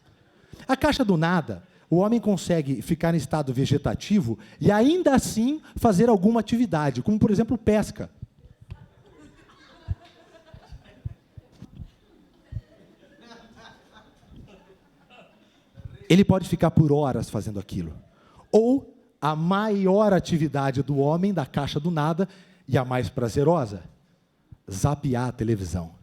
Speaker 1: A caixa do nada, o homem consegue ficar em estado vegetativo e ainda assim fazer alguma atividade, como por exemplo pesca. Ele pode ficar por horas fazendo aquilo. Ou a maior atividade do homem, da caixa do nada, e a mais prazerosa, zapear a televisão.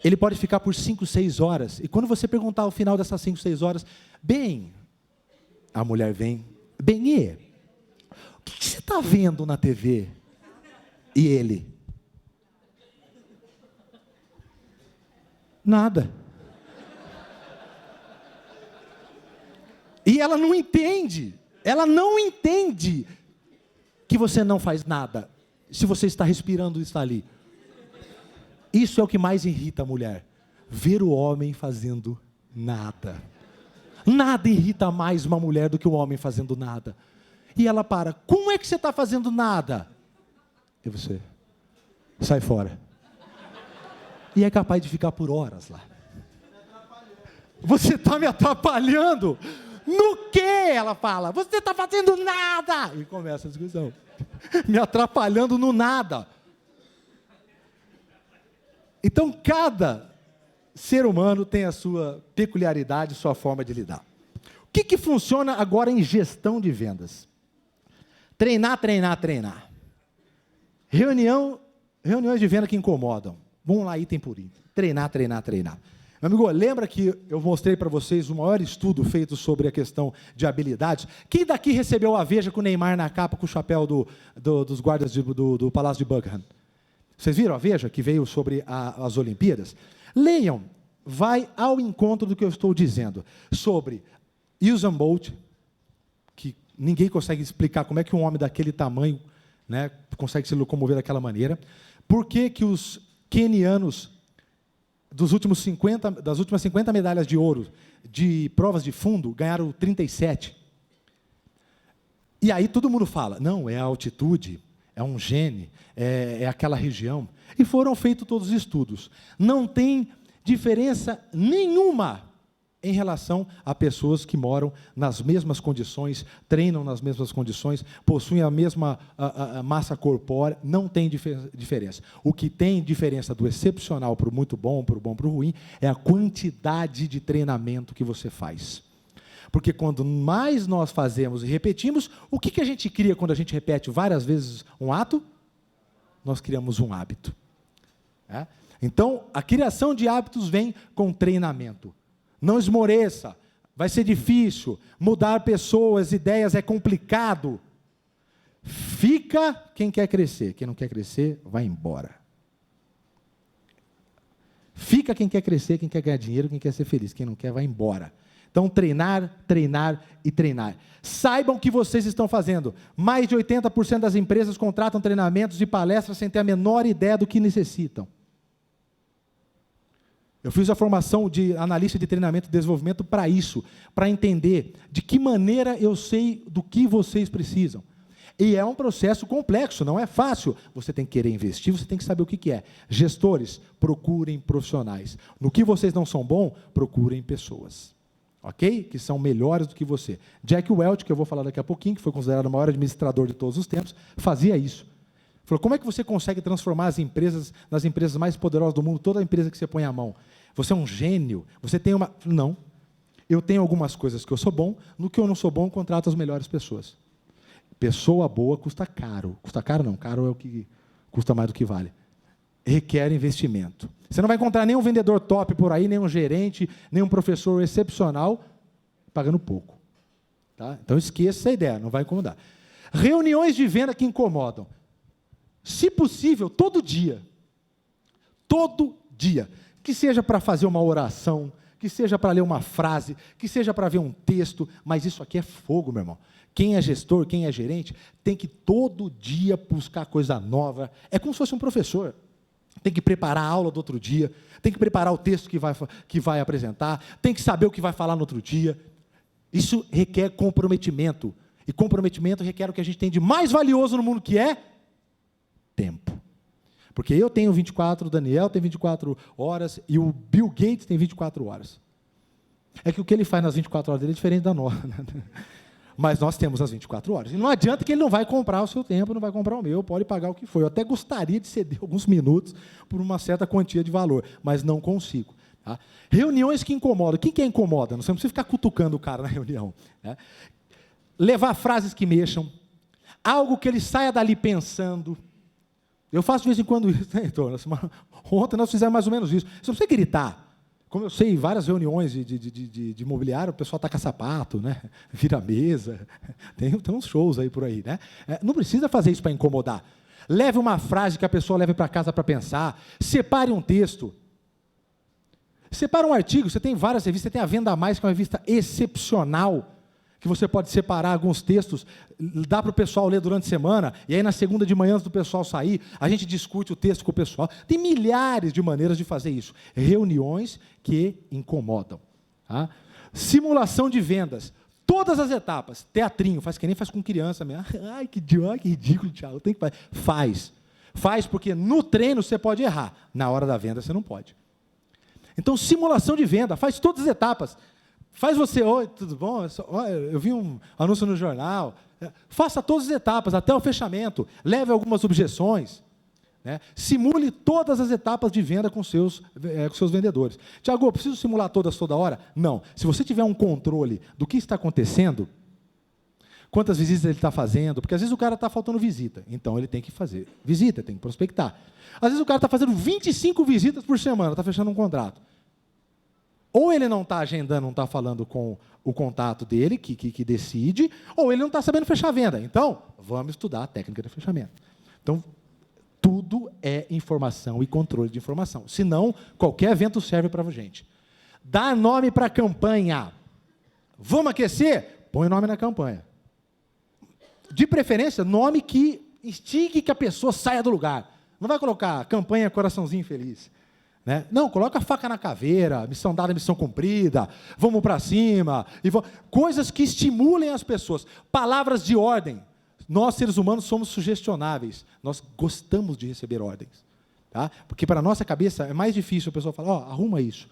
Speaker 1: Ele pode ficar por 5, 6 horas. E quando você perguntar ao final dessas 5, 6 horas, a mulher vem, o que você está vendo na TV? E ele? Nada. E ela não entende que você não faz nada, se você está respirando e está ali. Isso é o que mais irrita a mulher, ver o homem fazendo nada. Nada irrita mais uma mulher do que o homem fazendo nada. E ela para, como é que você está fazendo nada? E você, sai fora. E é capaz de ficar por horas lá. Você está me atrapalhando. No quê? Ela fala, você está fazendo nada. E começa a discussão. Me atrapalhando no nada. Então, cada ser humano tem a sua peculiaridade, sua forma de lidar. O que funciona agora em gestão de vendas? Treinar. Reuniões de venda que incomodam. Vamos lá, item por item. Treinar. Meu amigo, lembra que eu mostrei para vocês o maior estudo feito sobre a questão de habilidades? Quem daqui recebeu a Veja com o Neymar na capa, com o chapéu dos guardas do Palácio de Buckingham? Vocês viram a Veja, que veio sobre as Olimpíadas? Leiam, vai ao encontro do que eu estou dizendo, sobre Usain Bolt, que ninguém consegue explicar como é que um homem daquele tamanho, né, consegue se locomover daquela maneira. Por que os quenianos, das últimas 50 medalhas de ouro, de provas de fundo, ganharam 37. E aí todo mundo fala, não, é a altitude, é um gene, é aquela região. E foram feitos todos os estudos. Não tem diferença nenhuma em relação a pessoas que moram nas mesmas condições, treinam nas mesmas condições, possuem a mesma massa corpórea, não tem diferença. O que tem diferença do excepcional para o muito bom, para o bom, para o ruim, é a quantidade de treinamento que você faz. Porque quando mais nós fazemos e repetimos, o que a gente cria quando a gente repete várias vezes um ato? Nós criamos um hábito. Então, a criação de hábitos vem com treinamento. Não esmoreça, vai ser difícil, mudar pessoas, ideias é complicado. Fica quem quer crescer, quem não quer crescer, vai embora. Fica quem quer crescer, quem quer ganhar dinheiro, quem quer ser feliz, quem não quer, vai embora. Então, treinar, treinar e treinar. Saibam o que vocês estão fazendo. Mais de 80% das empresas contratam treinamentos e palestras sem ter a menor ideia do que necessitam. Eu fiz a formação de analista de treinamento e desenvolvimento para isso, para entender de que maneira eu sei do que vocês precisam. E é um processo complexo, não é fácil. Você tem que querer investir, você tem que saber o que é. Gestores, procurem profissionais. No que vocês não são bons, procurem pessoas. Ok? Que são melhores do que você. Jack Welch, que eu vou falar daqui a pouquinho, que foi considerado o maior administrador de todos os tempos, fazia isso. Falou, como é que você consegue transformar as empresas nas empresas mais poderosas do mundo, toda empresa que você põe a mão? Você é um gênio, você tem uma... Não. Eu tenho algumas coisas que eu sou bom, no que eu não sou bom, eu contrato as melhores pessoas. Pessoa boa custa caro. Custa caro não, caro é o que custa mais do que vale. Requer investimento. Você não vai encontrar nenhum vendedor top por aí, nenhum gerente, nenhum professor excepcional, pagando pouco. Tá? Então esqueça essa ideia, não vai incomodar. Reuniões de venda que incomodam. Se possível, todo dia. Todo dia. Que seja para fazer uma oração, que seja para ler uma frase, que seja para ver um texto, mas isso aqui é fogo, meu irmão. Quem é gestor, quem é gerente, tem que todo dia buscar coisa nova. É como se fosse um professor. Tem que preparar a aula do outro dia, tem que preparar o texto que vai apresentar, tem que saber o que vai falar no outro dia. Isso requer comprometimento. E comprometimento requer o que a gente tem de mais valioso no mundo, que é tempo. Porque eu tenho 24, o Daniel tem 24 horas e o Bill Gates tem 24 horas. É que o que ele faz nas 24 horas dele é diferente da nossa. Mas nós temos as 24 horas. E não adianta que ele não vai comprar o seu tempo, não vai comprar o meu, pode pagar o que for. Eu até gostaria de ceder alguns minutos por uma certa quantia de valor, mas não consigo. Tá? Reuniões que incomodam. Quem que incomoda? Você não precisa ficar cutucando o cara na reunião. Né? Levar frases que mexam, algo que ele saia dali pensando. Eu faço de vez em quando isso, né, então, ontem nós fizemos mais ou menos isso. Você não precisa gritar. Como eu sei, em várias reuniões de imobiliário, o pessoal taca sapato, né? Vira mesa, tem uns shows aí por aí. Né? Não precisa fazer isso para incomodar. Leve uma frase que a pessoa leve para casa para pensar. Separe um texto. Separe um artigo. Você tem várias revistas, você tem a Venda Mais, que é uma revista excepcional, que você pode separar alguns textos, dá para o pessoal ler durante a semana, e aí na segunda de manhã, antes do pessoal sair, a gente discute o texto com o pessoal. Tem milhares de maneiras de fazer isso. Reuniões que incomodam. Tá? Simulação de vendas. Todas as etapas. Teatrinho, faz que nem faz com criança mesmo. Ai, que ridículo, Thiago. Tem que fazer. Faz. Faz, porque no treino você pode errar. Na hora da venda você não pode. Então, simulação de venda. Faz todas as etapas. Faz você, oi, tudo bom? Eu vi um anúncio no jornal. Faça todas as etapas, até o fechamento. Leve algumas objeções. Né? Simule todas as etapas de venda com seus vendedores. Tiago, eu preciso simular todas toda hora? Não. Se você tiver um controle do que está acontecendo, quantas visitas ele está fazendo, porque às vezes o cara está faltando visita, então ele tem que fazer visita, tem que prospectar. Às vezes o cara está fazendo 25 visitas por semana, está fechando um contrato. Ou ele não está agendando, não está falando com o contato dele, que decide, ou ele não está sabendo fechar a venda. Então, vamos estudar a técnica de fechamento. Então, tudo é informação e controle de informação. Senão, qualquer evento serve para a gente. Dá nome para a campanha. Vamos aquecer? Põe o nome na campanha. De preferência, nome que instigue que a pessoa saia do lugar. Não vai colocar campanha coraçãozinho feliz. Né? Não, coloca a faca na caveira, missão dada, missão cumprida, vamos para cima. Coisas que estimulem as pessoas. Palavras de ordem. Nós, seres humanos, somos sugestionáveis. Nós gostamos de receber ordens. Tá? Porque para a nossa cabeça é mais difícil a pessoa falar, arruma isso.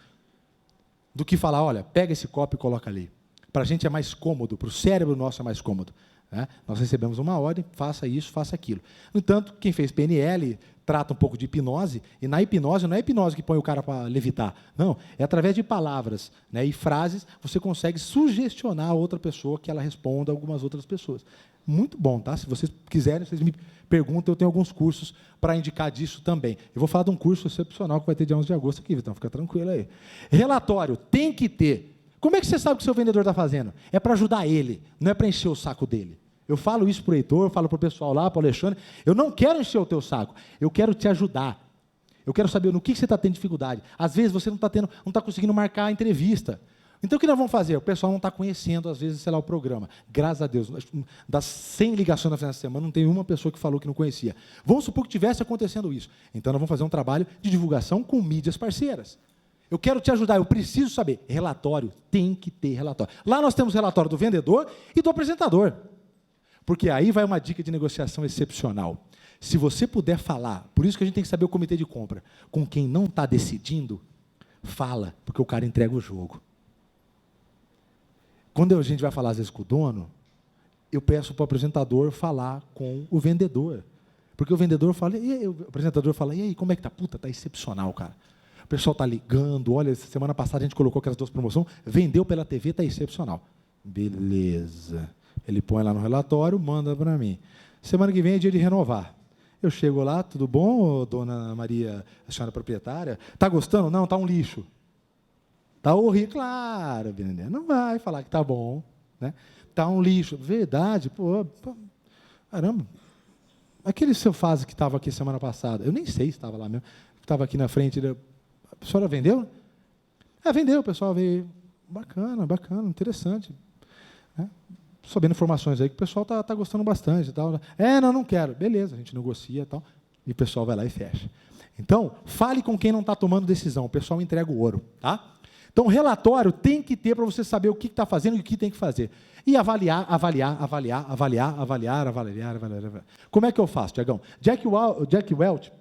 Speaker 1: do que falar, olha, pega esse copo e coloca ali. Para a gente é mais cômodo, para o cérebro nosso é mais cômodo. Né? Nós recebemos uma ordem, faça isso, faça aquilo. No entanto, quem fez PNL trata um pouco de hipnose, e na hipnose não é a hipnose que põe o cara para levitar. Não, é através de palavras, né, e frases, você consegue sugestionar a outra pessoa que ela responda a algumas outras pessoas. Muito bom, tá? Se vocês quiserem, vocês me perguntam, eu tenho alguns cursos para indicar disso também. Eu vou falar de um curso excepcional que vai ter dia 11 de agosto aqui, Vitão, fica tranquilo aí. Relatório, tem que ter. Como é que você sabe o que o seu vendedor está fazendo? É para ajudar ele, não é para encher o saco dele. Eu falo isso para o Heitor, eu falo para o pessoal lá, para o Alexandre, eu não quero encher o teu saco, eu quero te ajudar. Eu quero saber no que você está tendo dificuldade. Às vezes você não está conseguindo marcar a entrevista. Então, o que nós vamos fazer? O pessoal não está conhecendo, às vezes, sei lá, o programa. Graças a Deus, das 100 ligações na final de semana, não tem uma pessoa que falou que não conhecia. Vamos supor que tivesse acontecendo isso. Então, nós vamos fazer um trabalho de divulgação com mídias parceiras. Eu quero te ajudar, eu preciso saber. Relatório, tem que ter relatório. Lá nós temos relatório do vendedor e do apresentador. Porque aí vai uma dica de negociação excepcional. Se você puder falar, por isso que a gente tem que saber o comitê de compra, com quem não está decidindo, fala, porque o cara entrega o jogo. Quando a gente vai falar, às vezes, com o dono, eu peço para o apresentador falar com o vendedor. Porque o vendedor fala, e aí, o apresentador fala, e aí, como é que está? Puta, está excepcional, cara. O pessoal está ligando, olha, semana passada a gente colocou aquelas 2 promoções, vendeu pela TV, está excepcional. Beleza. Ele põe lá no relatório, manda para mim. Semana que vem é dia de renovar. Eu chego lá, tudo bom, dona Maria, a senhora proprietária? Está gostando? Não, está um lixo. Está horrível, claro, não vai falar que está bom. Né? Está um lixo. Verdade, pô, caramba. Aquele seu fase que estava aqui semana passada, eu nem sei se estava lá mesmo, estava aqui na frente, a senhora vendeu? Vendeu, o pessoal veio. Bacana, interessante. Né? Sabendo informações aí que o pessoal está gostando bastante. E tal. Não quero. Beleza, a gente negocia e tal, e o pessoal vai lá e fecha. Então, fale com quem não está tomando decisão, o pessoal entrega o ouro. Tá? Então, relatório tem que ter para você saber o que está fazendo e o que tem que fazer. E avaliar. Como é que eu faço, Tiagão? Jack Welch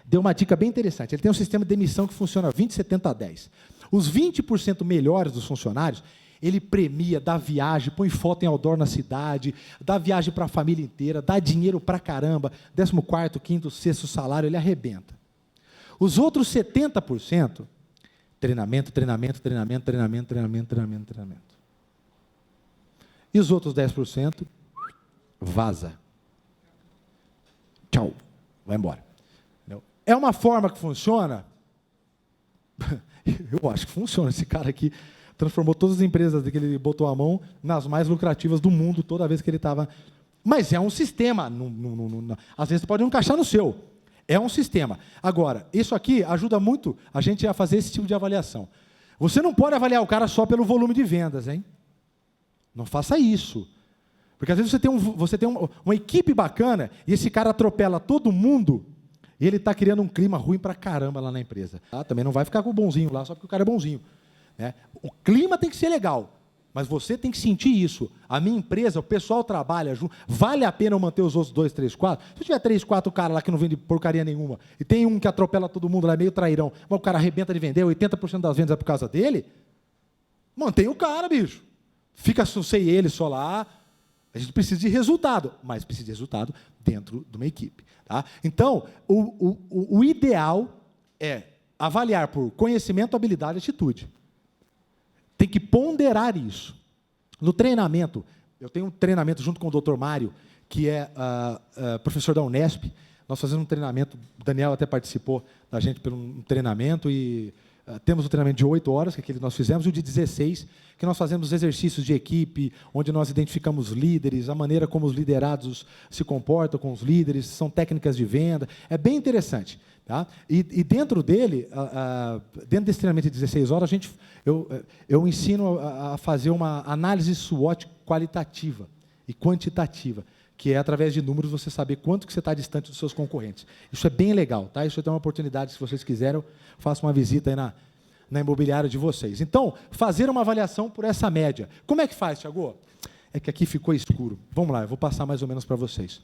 Speaker 1: deu uma dica bem interessante. Ele tem um sistema de demissão que funciona 20, 70, 10. Os 20% melhores dos funcionários, ele premia, dá viagem, põe foto em outdoor na cidade, dá viagem para a família inteira, dá dinheiro para caramba, 14º, 5º, 6º salário, ele arrebenta. Os outros 70%, treinamento. E os outros 10%, vaza. Tchau, vai embora. É uma forma que funciona? Eu acho que funciona. Esse cara aqui transformou todas as empresas que ele botou a mão nas mais lucrativas do mundo toda vez que ele estava... Mas é um sistema. Às vezes pode não encaixar no seu. É um sistema. Agora, isso aqui ajuda muito a gente a fazer esse tipo de avaliação. Você não pode avaliar o cara só pelo volume de vendas, hein? Não faça isso. Porque às vezes você tem uma equipe bacana e esse cara atropela todo mundo e ele está criando um clima ruim para caramba lá na empresa. Tá? Também não vai ficar com o bonzinho lá só porque o cara é bonzinho. Né? O clima tem que ser legal, mas você tem que sentir isso. A minha empresa, o pessoal trabalha junto, vale a pena eu manter os outros 2, 3, 4? Se eu tiver 3, 4 caras lá que não vendem porcaria nenhuma, e tem um que atropela todo mundo lá, é meio trairão, mas o cara arrebenta de vender, 80% das vendas é por causa dele, mantém o cara, bicho. Fica sem ele só lá. A gente precisa de resultado, mas precisa de resultado dentro de uma equipe. Tá? Então, o ideal é avaliar por conhecimento, habilidade e atitude. Tem que ponderar isso. No treinamento, eu tenho um treinamento junto com o Dr. Mário, que é professor da Unesp. Nós fazemos um treinamento, o Daniel até participou da gente por um treinamento, e temos o treinamento de 8 horas, que é aquele que nós fizemos, e o de 16, que nós fazemos exercícios de equipe, onde nós identificamos líderes, a maneira como os liderados se comportam com os líderes, são técnicas de venda. É bem interessante. Tá? E dentro dele, dentro desse treinamento de 16 horas, eu ensino a fazer uma análise SWOT qualitativa e quantitativa, que é, através de números, você saber quanto que você está distante dos seus concorrentes. Isso é bem legal. Tá? Isso é uma oportunidade, se vocês quiserem, eu faço uma visita aí na imobiliária de vocês. Então, fazer uma avaliação por essa média. Como é que faz, Thiago? É que aqui ficou escuro. Vamos lá, eu vou passar mais ou menos para vocês.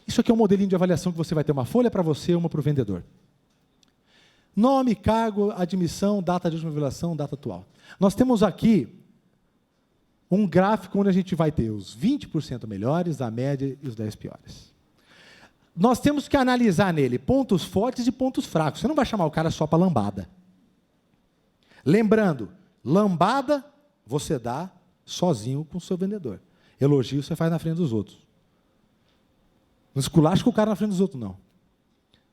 Speaker 1: Isso aqui é um modelinho de avaliação que você vai ter uma folha para você e uma para o vendedor. Nome, cargo, admissão, data de última revelação, data atual. Nós temos aqui um gráfico onde a gente vai ter os 20% melhores, a média e os 10 piores. Nós temos que analisar nele pontos fortes e pontos fracos. Você não vai chamar o cara só para lambada. Lembrando, lambada você dá sozinho com o seu vendedor. Elogio você faz na frente dos outros. Não esculacha com o cara na frente dos outros, não.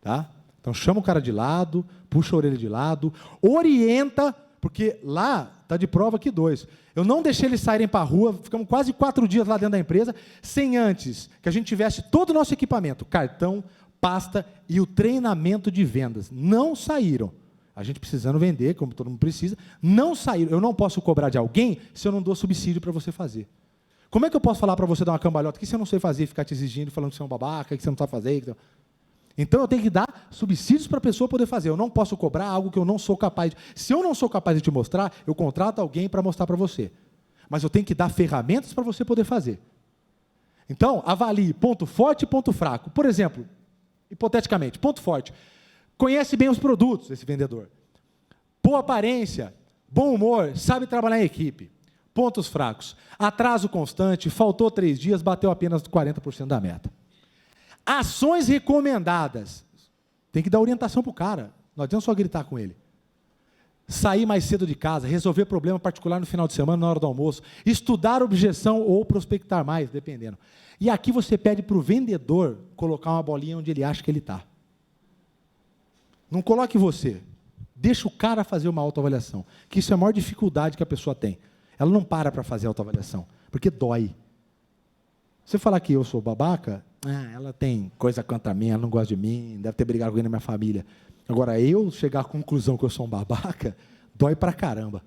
Speaker 1: Tá? Então chama o cara de lado, puxa a orelha de lado, orienta, porque lá está de prova aqui 2. Eu não deixei eles saírem para a rua, ficamos quase 4 dias lá dentro da empresa, sem antes que a gente tivesse todo o nosso equipamento, cartão, pasta e o treinamento de vendas. Não saíram. A gente precisando vender, como todo mundo precisa, não saíram. Eu não posso cobrar de alguém se eu não dou subsídio para você fazer. Como é que eu posso falar para você dar uma cambalhota que você não sei fazer e ficar te exigindo, falando que você é um babaca, que você não sabe fazer? Então eu tenho que dar subsídios para a pessoa poder fazer. Eu não posso cobrar algo que eu não sou capaz de. Se eu não sou capaz de te mostrar, eu contrato alguém para mostrar para você. Mas eu tenho que dar ferramentas para você poder fazer. Então, avalie ponto forte e ponto fraco. Por exemplo, hipoteticamente, ponto forte. Conhece bem os produtos, esse vendedor. Boa aparência, bom humor, sabe trabalhar em equipe. Pontos fracos. Atraso constante, faltou 3 dias, bateu apenas 40% da meta. Ações recomendadas. Tem que dar orientação para o cara. Não adianta só gritar com ele. Sair mais cedo de casa, resolver problema particular no final de semana, na hora do almoço, estudar objeção ou prospectar mais, dependendo. E aqui você pede para o vendedor colocar uma bolinha onde ele acha que ele está. Não coloque você. Deixa o cara fazer uma autoavaliação. Que isso é a maior dificuldade que a pessoa tem. Ela não para fazer autoavaliação, porque dói. Você falar que eu sou babaca, ela tem coisa contra mim, ela não gosta de mim, deve ter brigado com alguém na minha família. Agora, eu chegar à conclusão que eu sou um babaca, dói pra caramba.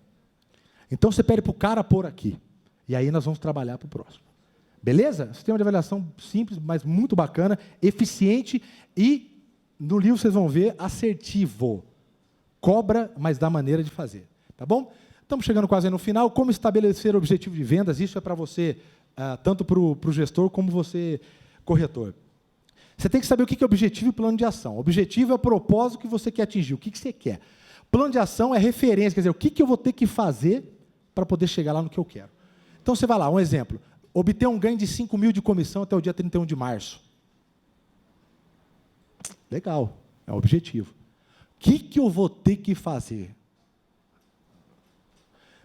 Speaker 1: Então, você pede para o cara pôr aqui. E aí nós vamos trabalhar para o próximo. Beleza? Sistema de avaliação simples, mas muito bacana, eficiente e, no livro vocês vão ver, assertivo. Cobra, mas dá maneira de fazer. Tá bom? Estamos chegando quase aí no final. Como estabelecer objetivo de vendas? Isso é para você, tanto para o gestor como você, corretor. Você tem que saber o que é objetivo e plano de ação. Objetivo é o propósito que você quer atingir, o que você quer. Plano de ação é referência, quer dizer, o que eu vou ter que fazer para poder chegar lá no que eu quero. Então, você vai lá, um exemplo. Obter um ganho de 5 mil de comissão até o dia 31 de março. Legal, é o objetivo. O que eu vou ter que fazer?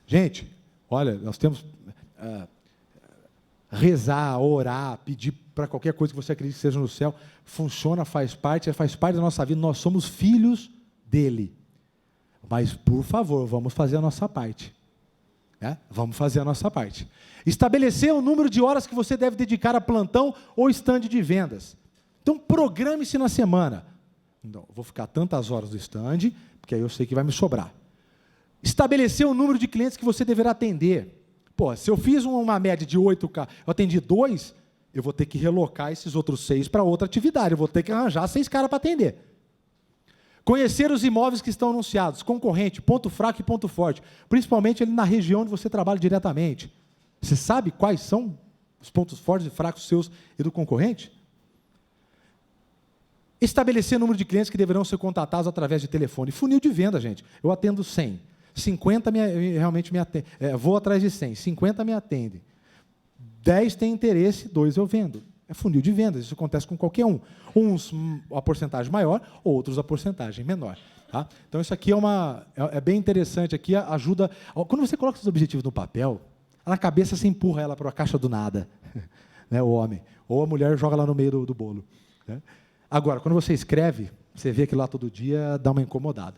Speaker 1: Gente, olha, nós temos rezar, orar, pedir para qualquer coisa que você acredite que seja no céu, funciona, faz parte da nossa vida, nós somos filhos dele. Mas, por favor, vamos fazer a nossa parte. Vamos fazer a nossa parte. Estabelecer o número de horas que você deve dedicar a plantão ou stand de vendas. Então, programe-se na semana. Não, vou ficar tantas horas no stand, porque aí eu sei que vai me sobrar. Estabelecer o número de clientes que você deverá atender. Pô, se eu fiz uma média de 8K, eu atendi 2, eu vou ter que relocar esses outros 6 para outra atividade, eu vou ter que arranjar 6 caras para atender. Conhecer os imóveis que estão anunciados, concorrente, ponto fraco e ponto forte, principalmente ali na região onde você trabalha diretamente. Você sabe quais são os pontos fortes e fracos seus e do concorrente? Estabelecer o número de clientes que deverão ser contatados através de telefone. Funil de venda, gente. Eu atendo 100. 50 realmente me atendem. Vou atrás de 100. 50 me atendem. 10 têm interesse, 2 eu vendo. É funil de vendas, isso acontece com qualquer um. Uns a porcentagem maior, outros a porcentagem menor. Tá? Então, isso aqui é bem interessante, aqui ajuda... Quando você coloca os objetivos no papel, na cabeça você empurra ela para a caixa do nada, né, o homem. Ou a mulher joga lá no meio do bolo. Né? Agora, quando você escreve, você vê que lá todo dia dá uma incomodada.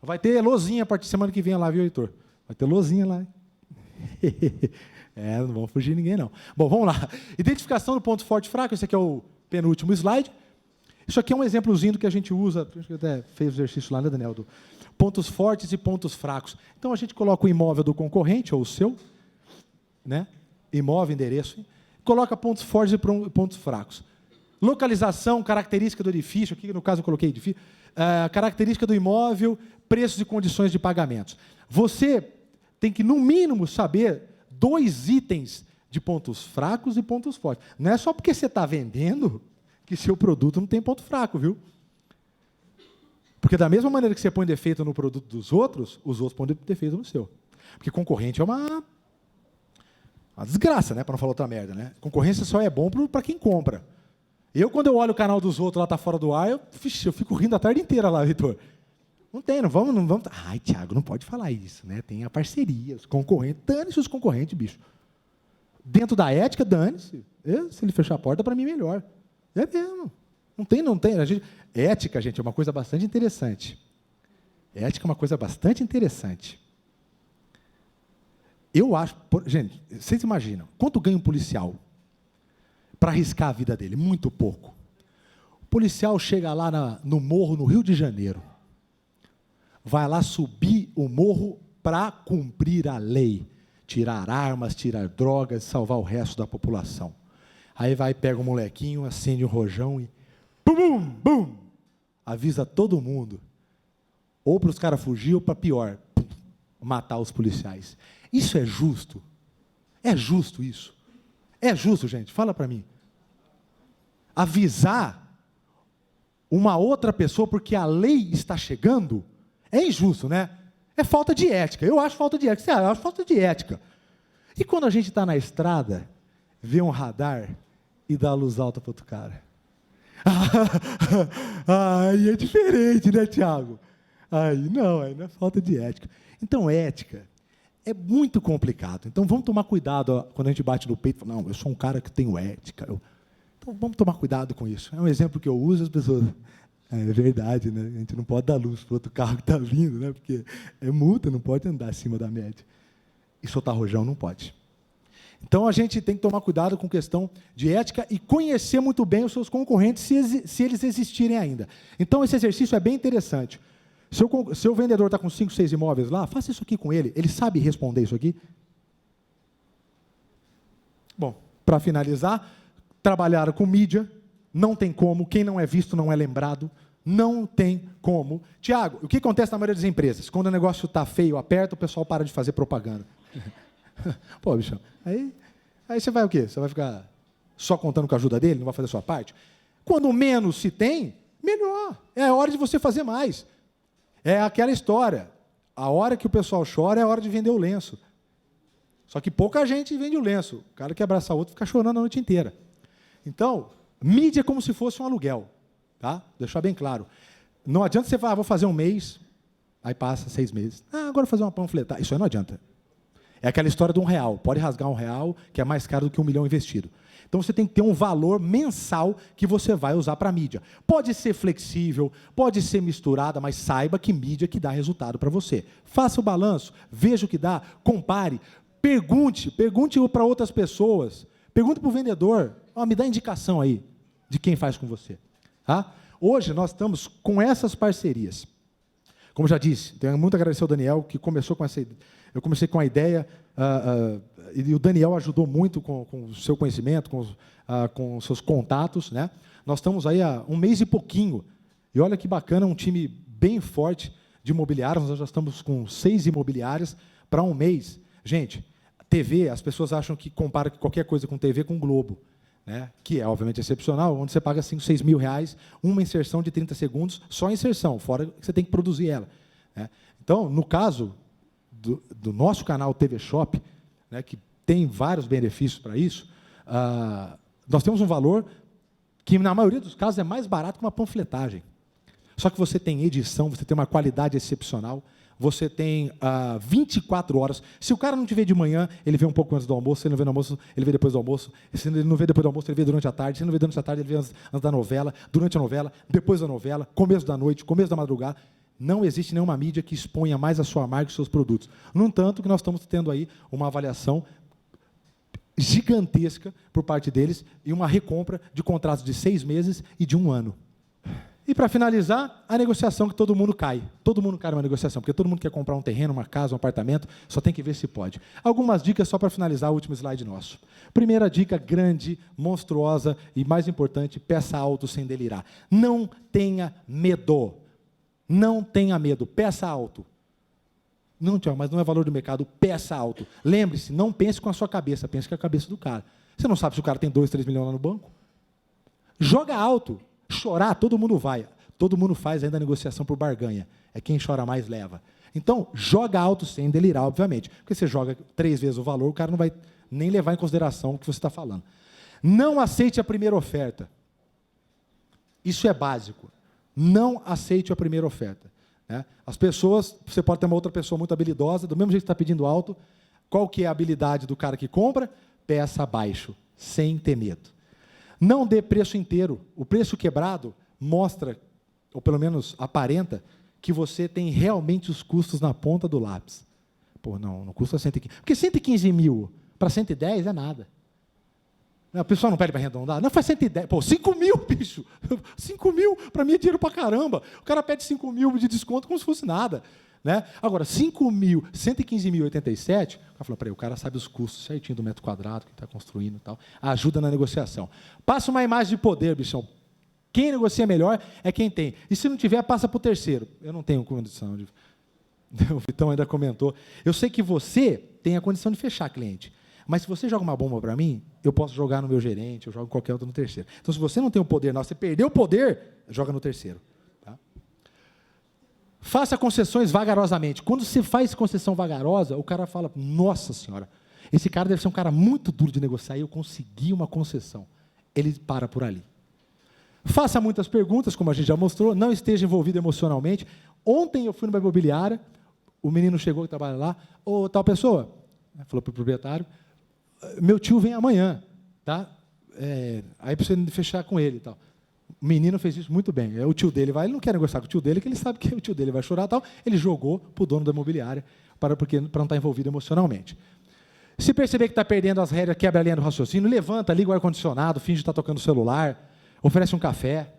Speaker 1: Vai ter lozinha a partir da semana que vem lá, viu, Heitor? Vai ter lozinha lá. Não vamos fugir ninguém, não. Bom, vamos lá. Identificação do ponto forte e fraco. Esse aqui é o penúltimo slide. Isso aqui é um exemplozinho do que a gente usa, a gente até fez o exercício lá, né, Daniel? Do pontos fortes e pontos fracos. Então, a gente coloca o imóvel do concorrente, ou o seu, né? Imóvel, endereço, coloca pontos fortes e pontos fracos. Localização, característica do edifício, aqui no caso eu coloquei edifício, característica do imóvel, preços e condições de pagamentos. Você tem que, no mínimo, saber 2 itens de pontos fracos e pontos fortes. Não é só porque você está vendendo que seu produto não tem ponto fraco, viu? Porque da mesma maneira que você põe defeito no produto dos outros, os outros põem defeito no seu. Porque concorrente é uma desgraça, né? Para não falar outra merda, né? Concorrência só é bom para quem compra. Eu, quando eu olho o canal dos outros lá, tá fora do ar, eu fico rindo a tarde inteira lá, Vitor. Não vamos. Ai, Thiago, não pode falar isso, né? Tem a parceria, os concorrentes. Dane-se os concorrentes, bicho. Dentro da ética, dane-se. Se ele fechar a porta, para mim, melhor. É mesmo. Não tem. Ética, gente, é uma coisa bastante interessante. Ética é uma coisa bastante interessante. Eu acho... Gente, vocês imaginam, quanto ganha um policial para arriscar a vida dele? Muito pouco. O policial chega lá no morro, no Rio de Janeiro. Vai lá subir o morro para cumprir a lei. Tirar armas, tirar drogas, salvar o resto da população. Aí vai, pega um molequinho, acende um rojão e... Bum, bum! Avisa todo mundo. Ou para os caras fugir, ou para pior, matar os policiais. Isso é justo? É justo isso? É justo, gente? Fala para mim. Avisar uma outra pessoa porque a lei está chegando é injusto, né? É falta de ética. Eu acho falta de ética. Eu acho falta de ética. E quando a gente está na estrada, vê um radar e dá a luz alta para outro cara? Aí é diferente, né, Tiago? Aí não é falta de ética. Então, ética é muito complicado. Então, vamos tomar cuidado quando a gente bate no peito e fala, não, eu sou um cara que tenho ética. Então, vamos tomar cuidado com isso. É um exemplo que eu uso, as pessoas... É verdade, né? A gente não pode dar luz para o outro carro que está vindo, né? Porque é multa, não pode andar acima da média. E soltar rojão não pode. Então, a gente tem que tomar cuidado com questão de ética e conhecer muito bem os seus concorrentes, se eles existirem ainda. Então, esse exercício é bem interessante. Se o vendedor está com 5, 6 imóveis lá, faça isso aqui com ele. Ele sabe responder isso aqui? Bom, para finalizar, trabalhar com mídia, não tem como, quem não é visto não é lembrado, não tem como. Tiago, o que acontece na maioria das empresas? Quando o negócio está feio, aperta, o pessoal para de fazer propaganda. Pô, bichão, aí você vai o quê? Você vai ficar só contando com a ajuda dele, não vai fazer a sua parte? Quando menos se tem, melhor. É a hora de você fazer mais. É aquela história. A hora que o pessoal chora é a hora de vender o lenço. Só que pouca gente vende o lenço. O cara que abraça o outro fica chorando a noite inteira. Então, mídia é como se fosse um aluguel. Tá? Deixar bem claro. Não adianta você falar, vou fazer um mês, aí passa 6 meses. Agora vou fazer uma panfletagem. Isso aí não adianta. É aquela história de R$1. Pode rasgar R$1, que é mais caro do que 1 milhão investido. Então, você tem que ter um valor mensal que você vai usar para a mídia. Pode ser flexível, pode ser misturada, mas saiba que mídia que dá resultado para você. Faça o balanço, veja o que dá, compare, pergunte para outras pessoas, pergunte para o vendedor, me dá indicação aí de quem faz com você. Tá? Hoje, nós estamos com essas parcerias. Como já disse, tenho muito a agradecer ao Daniel, que começou com essa ideia. Eu comecei com a ideia, e o Daniel ajudou muito com o seu conhecimento, com os seus contatos, né? Nós estamos aí há 1 mês e pouquinho. E olha que bacana, um time bem forte de imobiliários. Nós já estamos com 6 imobiliárias para 1 mês. Gente, TV, as pessoas acham que compara qualquer coisa com TV com Globo, né? Que é, obviamente, excepcional, onde você paga 5, 6 mil reais, uma inserção de 30 segundos, só inserção, fora que você tem que produzir ela. Né? Então, no caso do nosso canal TV Shop, né, que tem vários benefícios para isso, nós temos um valor que, na maioria dos casos, é mais barato que uma panfletagem. Só que você tem edição, você tem uma qualidade excepcional, você tem 24 horas. Se o cara não te vê de manhã, ele vê um pouco antes do almoço, se ele não vê no almoço, ele vê depois do almoço, se ele não vê depois do almoço, ele vê durante a tarde, se ele não vê durante a tarde, ele vê antes da novela, durante a novela, depois da novela, começo da noite, começo da madrugada. Não existe nenhuma mídia que exponha mais a sua marca e os seus produtos. No entanto, que nós estamos tendo aí uma avaliação gigantesca por parte deles e uma recompra de contratos de 6 meses e de 1 ano. E, para finalizar, a negociação que todo mundo cai. Todo mundo cai numa negociação, porque todo mundo quer comprar um terreno, uma casa, um apartamento, só tem que ver se pode. Algumas dicas só para finalizar o último slide nosso. Primeira dica, grande, monstruosa e, mais importante, peça alto sem delirar. Não tenha medo. Não tenha medo, peça alto. Não, Tiago, mas não é valor do mercado, peça alto. Lembre-se, não pense com a sua cabeça, pense com a cabeça do cara. Você não sabe se o cara tem 2, 3 milhões lá no banco? Joga alto. Chorar, todo mundo vai. Todo mundo faz ainda a negociação por barganha. É quem chora mais leva. Então, joga alto sem delirar, obviamente. Porque você joga 3 vezes o valor, o cara não vai nem levar em consideração o que você está falando. Não aceite a primeira oferta. Isso é básico. Não aceite a primeira oferta. Né? As pessoas, você pode ter uma outra pessoa muito habilidosa, do mesmo jeito que está pedindo alto, qual que é a habilidade do cara que compra? Peça abaixo, sem ter medo. Não dê preço inteiro. O preço quebrado mostra, ou pelo menos aparenta, que você tem realmente os custos na ponta do lápis. Pô, não custa 115. Porque 115 mil para 110 é nada. A pessoa não pede para arredondar. Não, faz 110. Pô, 5 mil, bicho. 5 mil, para mim é dinheiro para caramba. O cara pede 5 mil de desconto como se fosse nada. Né? Agora, 5 mil, 115.087, o cara falou, peraí, o cara sabe os custos certinho do metro quadrado que está construindo e tal. Ajuda na negociação. Passa uma imagem de poder, bichão. Quem negocia melhor é quem tem. E se não tiver, passa para o terceiro. Eu não tenho condição de... O Vitão ainda comentou. Eu sei que você tem a condição de fechar cliente. Mas se você joga uma bomba para mim, eu posso jogar no meu gerente, eu jogo qualquer outro no terceiro. Então, se você não tem o poder, você perdeu o poder, joga no terceiro. Tá? Faça concessões vagarosamente. Quando você faz concessão vagarosa, o cara fala, nossa senhora, esse cara deve ser um cara muito duro de negociar e eu consegui uma concessão. Ele para por ali. Faça muitas perguntas, como a gente já mostrou, não esteja envolvido emocionalmente. Ontem eu fui numa imobiliária, o menino chegou que trabalha lá, ô, tal pessoa, falou para o proprietário, meu tio vem amanhã, tá? Aí precisa fechar com ele e tal. O menino fez isso muito bem. O tio dele vai, ele não quer negociar com o tio dele, que ele sabe que o tio dele vai chorar e tal. Ele jogou para o dono da imobiliária, para não estar envolvido emocionalmente. Se perceber que está perdendo as regras, quebra a linha do raciocínio, levanta, liga o ar-condicionado, finge que está tocando o celular, oferece um café.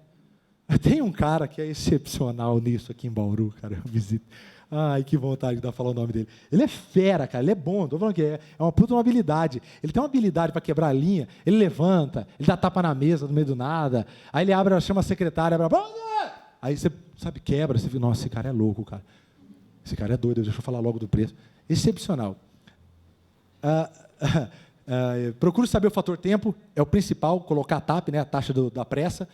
Speaker 1: Tem um cara que é excepcional nisso aqui em Bauru, cara, eu visito. Ai, que vontade de falar o nome dele. Ele é fera, cara, ele é bom, estou falando que é uma puta uma habilidade. Ele tem uma habilidade para quebrar a linha, ele levanta, ele dá tapa na mesa no meio do nada, aí ele abre, chama a secretária, abre, aí você, sabe, quebra, você fica, nossa, esse cara é louco, cara. Esse cara é doido, deixa eu falar logo do preço. Excepcional. Procure saber o fator tempo, é o principal, colocar a TAP, né, a taxa da pressa.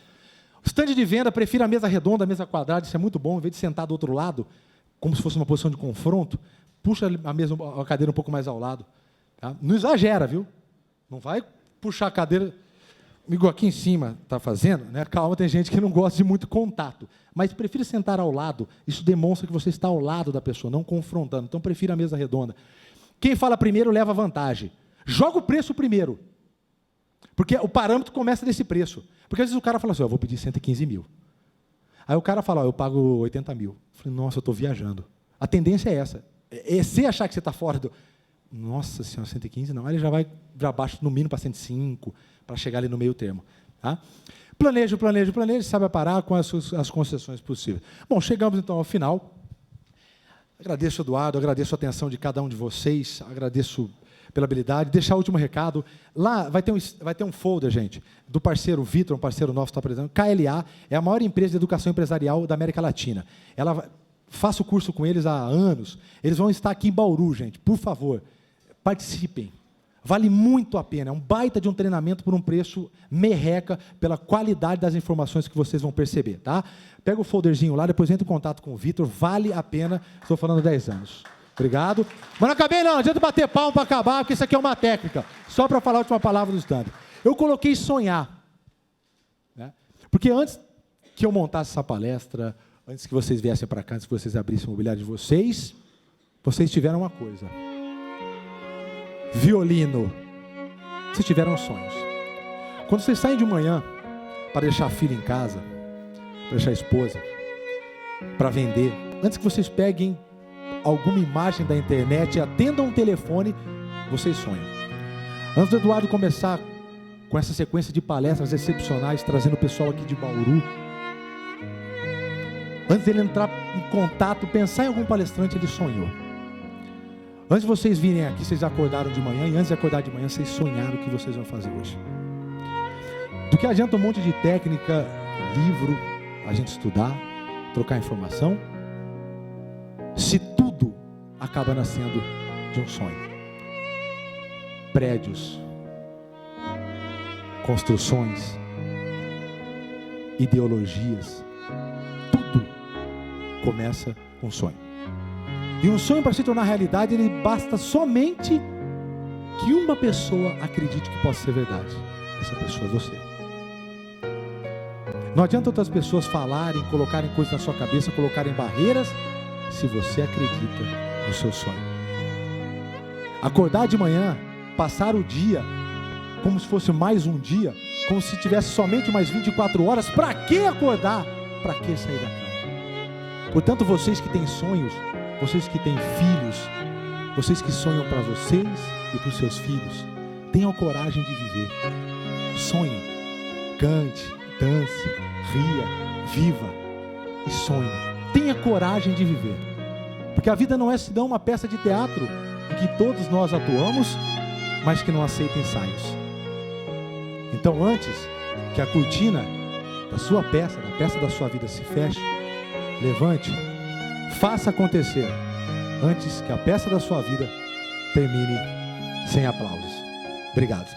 Speaker 1: O stand de venda, prefira a mesa redonda, a mesa quadrada, isso é muito bom, em vez de sentar do outro lado, como se fosse uma posição de confronto, puxa a cadeira um pouco mais ao lado. Tá? Não exagera, viu? Não vai puxar a cadeira, igual aqui em cima está fazendo, né? Calma, tem gente que não gosta de muito contato, mas prefira sentar ao lado, isso demonstra que você está ao lado da pessoa, não confrontando, então prefira a mesa redonda. Quem fala primeiro leva vantagem. Joga o preço primeiro, porque o parâmetro começa desse preço. Porque às vezes o cara fala assim, eu vou pedir 115 mil. Aí o cara fala, eu pago 80 mil. Eu falei, nossa, eu estou viajando. A tendência é essa. É você achar que você está fora do... Nossa senhora, 115 não. Aí ele já vai para baixo, no mínimo para 105, para chegar ali no meio termo. Tá? Planeje, sabe parar com as concessões possíveis. Bom, chegamos então ao final. Agradeço, Eduardo, agradeço a atenção de cada um de vocês, agradeço pela habilidade. Deixar o último recado. Lá vai ter um folder, gente, do parceiro Vitor, um parceiro nosso que está apresentando. KLA é a maior empresa de educação empresarial da América Latina. Faço curso com eles há anos. Eles vão estar aqui em Bauru, gente. Por favor, participem. Vale muito a pena. É um baita de um treinamento por um preço merreca, pela qualidade das informações que vocês vão perceber. Tá? Pega o folderzinho lá, depois entra em contato com o Vitor. Vale a pena. Estou falando 10 anos. Obrigado. Mas não acabei não adianta bater palmo para acabar, porque isso aqui é uma técnica. Só para falar a última palavra do stand. Eu coloquei sonhar. Né? Porque antes que eu montasse essa palestra, antes que vocês viessem para cá, antes que vocês abrissem o imobiliário de vocês tiveram uma coisa. Violino. Vocês tiveram sonhos. Quando vocês saem de manhã para deixar a filha em casa, para deixar a esposa, para vender, antes que vocês peguem alguma imagem da internet e atendam um telefone, vocês sonham. Antes do Eduardo começar com essa sequência de palestras excepcionais, trazendo o pessoal aqui de Bauru, antes dele entrar em contato, pensar em algum palestrante, ele sonhou. Antes de vocês virem aqui, vocês acordaram de manhã, e antes de acordar de manhã, vocês sonharam o que vocês vão fazer hoje. Do que adianta um monte de técnica, livro, a gente estudar, trocar informação, se tudo acaba nascendo de um sonho. Prédios, construções, ideologias, começa com um sonho. E um sonho, para se tornar realidade, ele basta somente que uma pessoa acredite que possa ser verdade. Essa pessoa é você. Não adianta outras pessoas falarem, colocarem coisas na sua cabeça, colocarem barreiras, se você acredita no seu sonho. Acordar de manhã, passar o dia como se fosse mais um dia, como se tivesse somente mais 24 horas. Para que acordar? Para que sair da cama? Portanto, vocês que têm sonhos, vocês que têm filhos, vocês que sonham para vocês e para os seus filhos, tenham coragem de viver. Sonhem, cante, dance, ria, viva e sonhe. Tenha coragem de viver. Porque a vida não é senão uma peça de teatro em que todos nós atuamos, mas que não aceita ensaios. Então, antes que a cortina da sua peça, da peça da sua vida se feche, levante, faça acontecer, antes que a peça da sua vida termine sem aplausos. Obrigado.